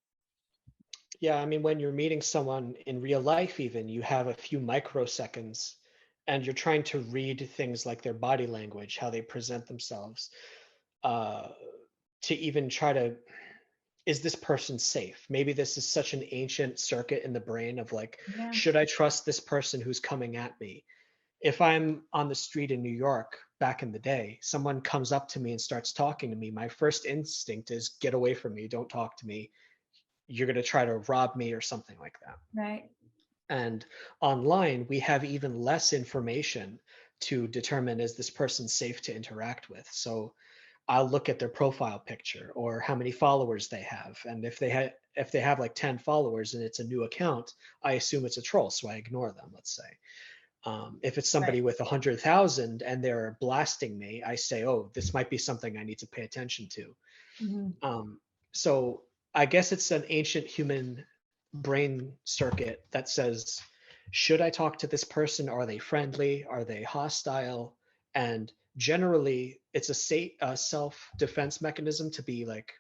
Yeah, I mean, when you're meeting someone in real life, even you have a few microseconds and you're trying to read things like their body language, how they present themselves, uh, to even try to, is this person safe? Maybe this is such an ancient circuit in the brain of like, Yeah, should I trust this person who's coming at me? If I'm on the street in New York back in the day, someone comes up to me and starts talking to me, my first instinct is get away from me, don't talk to me. You're going to try to rob me or something like that. right. And online, we have even less information to determine is this person safe to interact with. So I'll look at their profile picture or how many followers they have. And if they have like 10 followers and it's a new account, I assume it's a troll, so I ignore them, let's say. If it's Right. somebody with 100,000 and they're blasting me, I say, oh, this might be something I need to pay attention to. Mhm. So I guess it's an ancient human brain circuit that says, should I talk to this person? Are they friendly? Are they hostile? And generally, it's a self-defense mechanism to be like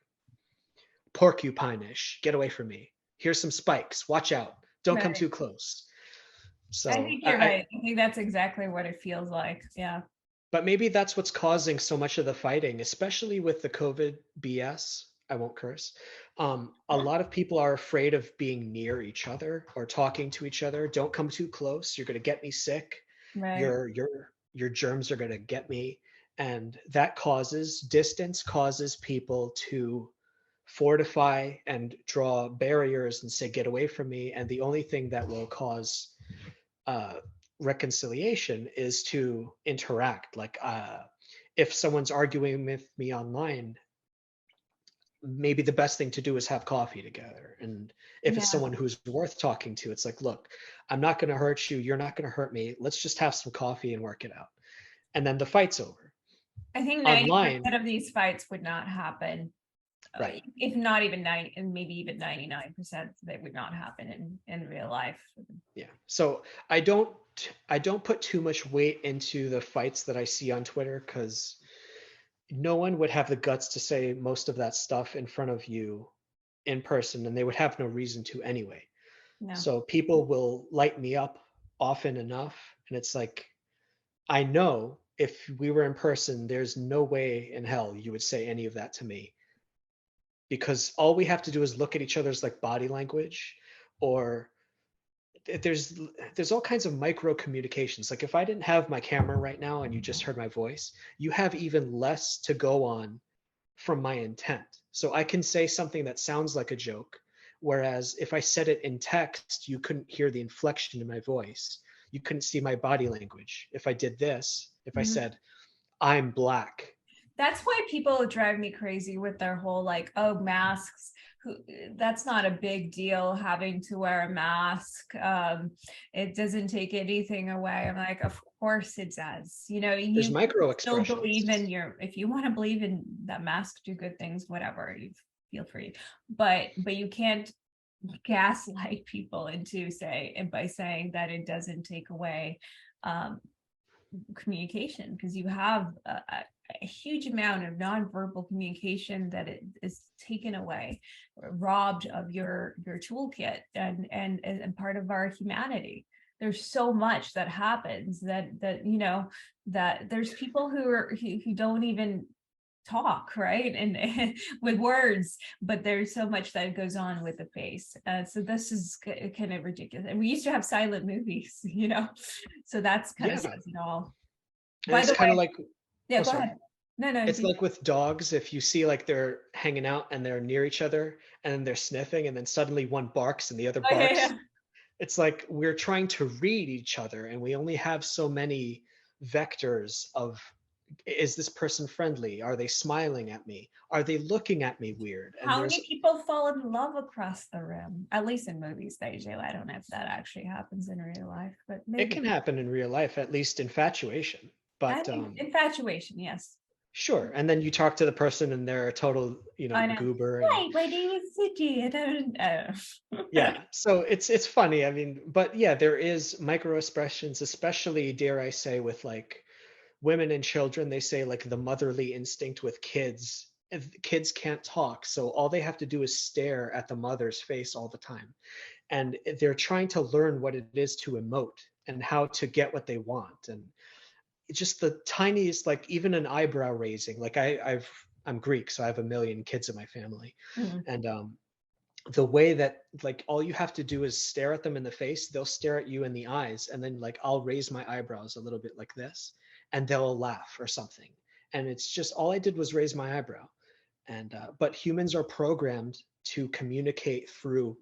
porcupine-ish. Get away from me. Here's some spikes. Watch out. Don't come Right. too close. I So think you're right. I think that's exactly what it feels like. Yeah. but maybe that's what's causing so much of the fighting, especially with the COVID BS. I won't curse. A lot of people are afraid of being near each other or talking to each other. Don't come too close. You're going to get me sick. Right. Your germs are going to get me, and that causes distance causes people to fortify and draw barriers and say get away from me. And the only thing that will cause uh, reconciliation is to interact. Like if someone's arguing with me online, maybe the best thing to do is have coffee together. And if it's Yeah. someone who's worth talking to, it's like, look, I'm not going to hurt you. You're not going to hurt me. Let's just have some coffee and work it out. And then the fight's over. I think Online, 90% of these fights would not happen, right. if not even 90, and maybe even 99%, they would not happen in real life. Yeah. So I don't put too much weight into the fights that I see on Twitter because no one would have the guts to say most of that stuff in front of you in person, and they would have no reason to anyway. No. So people will light me up often enough, and it's like, I know if we were in person, there's no way in hell you would say any of that to me because all we have to do is look at each other's like body language or there's there's all kinds of micro communications. Like if I didn't have my camera right now and you just heard my voice, you have even less to go on from my intent. So I can say something that sounds like a joke, whereas if I said it in text, you couldn't hear the inflection in my voice. You couldn't see my body language. If I did this, if I Mhm. said, I'm black. That's why people drive me crazy with their whole like, oh, masks. Who, that's not a big deal having to wear a mask. It doesn't take anything away. I'm like, of course it does. There's You micro still believe in expressions. if you want to believe in that mask do good things, whatever, you feel free. But you can't gaslight people and by saying that it doesn't take away um, communication, because you have a huge amount of nonverbal communication that it is taken away, robbed of your toolkit and part of our humanity. there's so much that happens that you know, that there's people who don't even talk, right, and with words, but there's so much that goes on with the face. So this is kind of ridiculous, and we used to have silent movies, you know, so that's kind of Yeah. says it all. And By it's the kind of way, like, yeah, oh, go sorry. ahead. No, no, It's like with dogs, if you see like they're hanging out and they're near each other and then they're sniffing and then suddenly one barks and the other oh yeah, barks. yeah. It's like we're trying to read each other and we only have so many vectors of, is this person friendly? Are they smiling at me? Are they looking at me weird? And How there's, many people fall in love across the room? At least in movies they do. I don't know if that actually happens in real life, but it maybe. can happen in real life, at least infatuation. I But think infatuation, yes. sure. And then you talk to the person and they're a total, I know. goober and Hi, my name is Suji. I don't know. yeah. So it's funny. I mean, but yeah, there is micro expressions, especially dare I say, with like women and children. They say like the motherly instinct with kids. If kids can't talk, so all they have to do is stare at the mother's face all the time. And they're trying to learn what it is to emote and how to get what they want. And it's just the tiniest, like even an eyebrow raising. Like I'm Greek, so I have a million kids in my family. Mhm. And the way that like all you have to do is stare at them in the face, they'll stare at you in the eyes, and then like I'll raise my eyebrows a little bit like this and they'll laugh or something. And it's just all I did was raise my eyebrow. And but humans are programmed to communicate through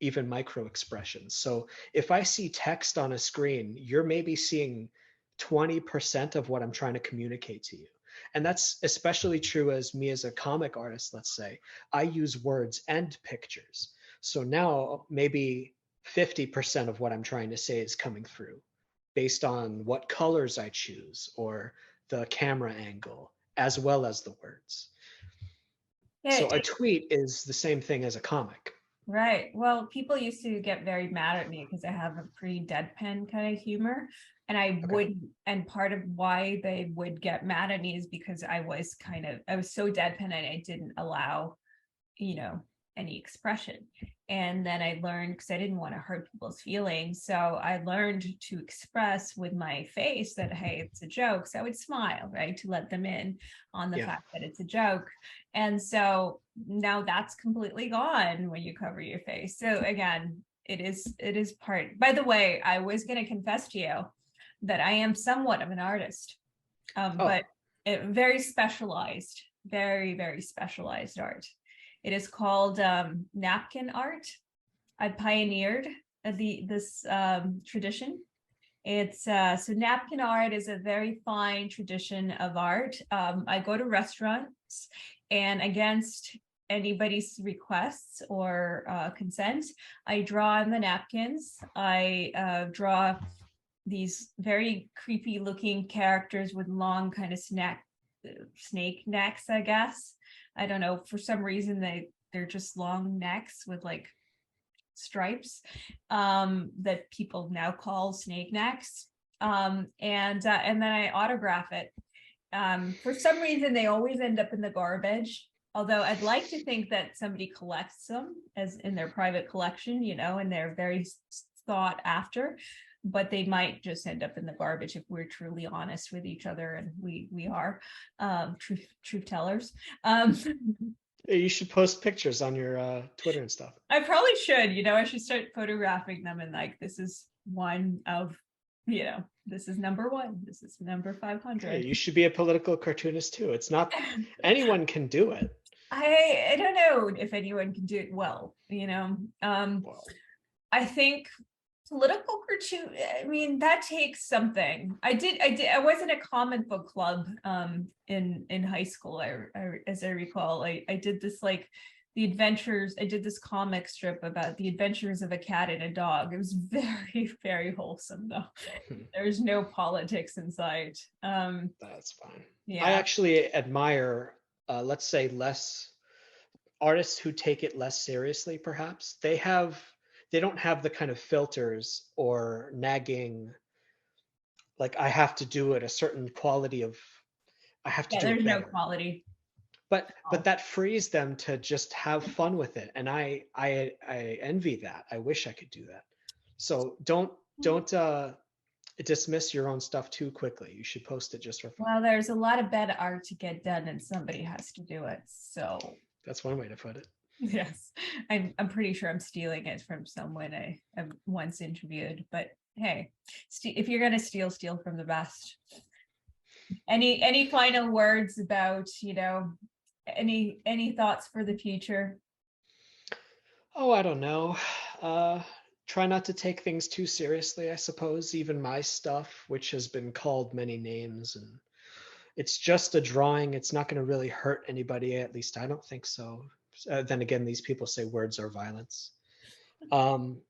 even micro expressions. So if I see text on a screen, you're maybe seeing 20% of what I'm trying to communicate to you. And that's especially true as me as a comic artist, let's say. I use words and pictures. So now maybe 50% of what I'm trying to say is coming through based on what colors I choose or the camera angle, as well as the words. Yeah, So a tweet is the same thing as a comic. right. Well, people used to get very mad at me because I have a pretty deadpan kind of humor. And I Okay. would, and part of why they would get mad at me is because I was so deadpan and I didn't allow, you know, any expression. And then I learned, because I didn't want to hurt people's feelings, so I learned to express with my face that, hey, it's a joke. So I would smile, right, to let them in on the Yeah. fact that it's a joke. And so now that's completely gone when you cover your face. So again, it is part. By the way, I was going to confess to you that I am somewhat of an artist, Oh, but very specialized, very, very specialized art. It is called napkin art. I pioneered this tradition. It's so napkin art is a very fine tradition of art. I go to restaurants, and against anybody's requests or consent, I draw on the napkins. I draw these very creepy looking characters with long kind of snake necks, I guess. I don't know, for some reason they're just long necks with like stripes, that people now call snake necks. And then I autograph it. For some reason they always end up in the garbage, although I'd like to think that somebody collects them as in their private collection, you know, and they're very sought after, but they might just end up in the garbage if we're truly honest with each other, and we are truth tellers. you should post pictures on your Twitter and stuff. I probably should, you know, I should start photographing them and like, this is one of, you know, this is number one, this is number Hey, 500. you should be a political cartoonist too. It's not anyone can do it. I don't know if anyone can do it well, you know. Well, I think political cartoon, I mean, that takes something. I was in a comic book club in high school. As I recall, I did this like I did this comic strip about the adventures of a cat and a dog. It was very, very wholesome though. There's no politics inside. that's fine. I Yeah. actually admire, let's say, less artists who take it less seriously, perhaps. They don't have the kind of filters or nagging, like I have to do it a certain quality of, I have to Yeah, do it there's no better. quality. But that frees them to just have fun with it. And I envy that. I wish I could do that. So don't dismiss your own stuff too quickly. You should post it just for fun. Well, there's a lot of bad art to get done and somebody has to do it. So That's one way to put it. yes, I'm pretty sure I'm stealing it from someone I once interviewed, but hey, if you're gonna steal from the best. Any final words about, any thoughts for the future? Oh, I don't know. Uh, Try not to take things too seriously, I suppose. Even my stuff, which has been called many names, and it's just a drawing. It's not going to really hurt anybody. At least I don't think so. Then again, these people say words are violence. Um,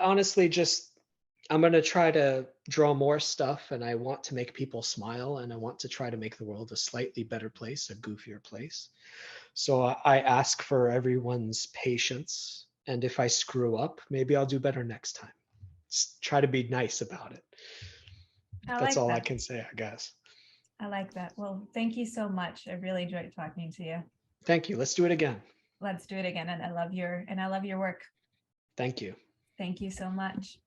Honestly, just I'm going to try to draw more stuff, and I want to make people smile, and I want to try to make the world a slightly better place, a goofier place. So I ask for everyone's patience. And if I screw up, maybe I'll do better next time. Just try to be nice about it. I That's like all I that. can say, I guess. I like that. Well, thank you so much. I really enjoyed talking to you. Thank you. Let's do it again. Let's do it again. And I love your work. Thank you. Thank you so much.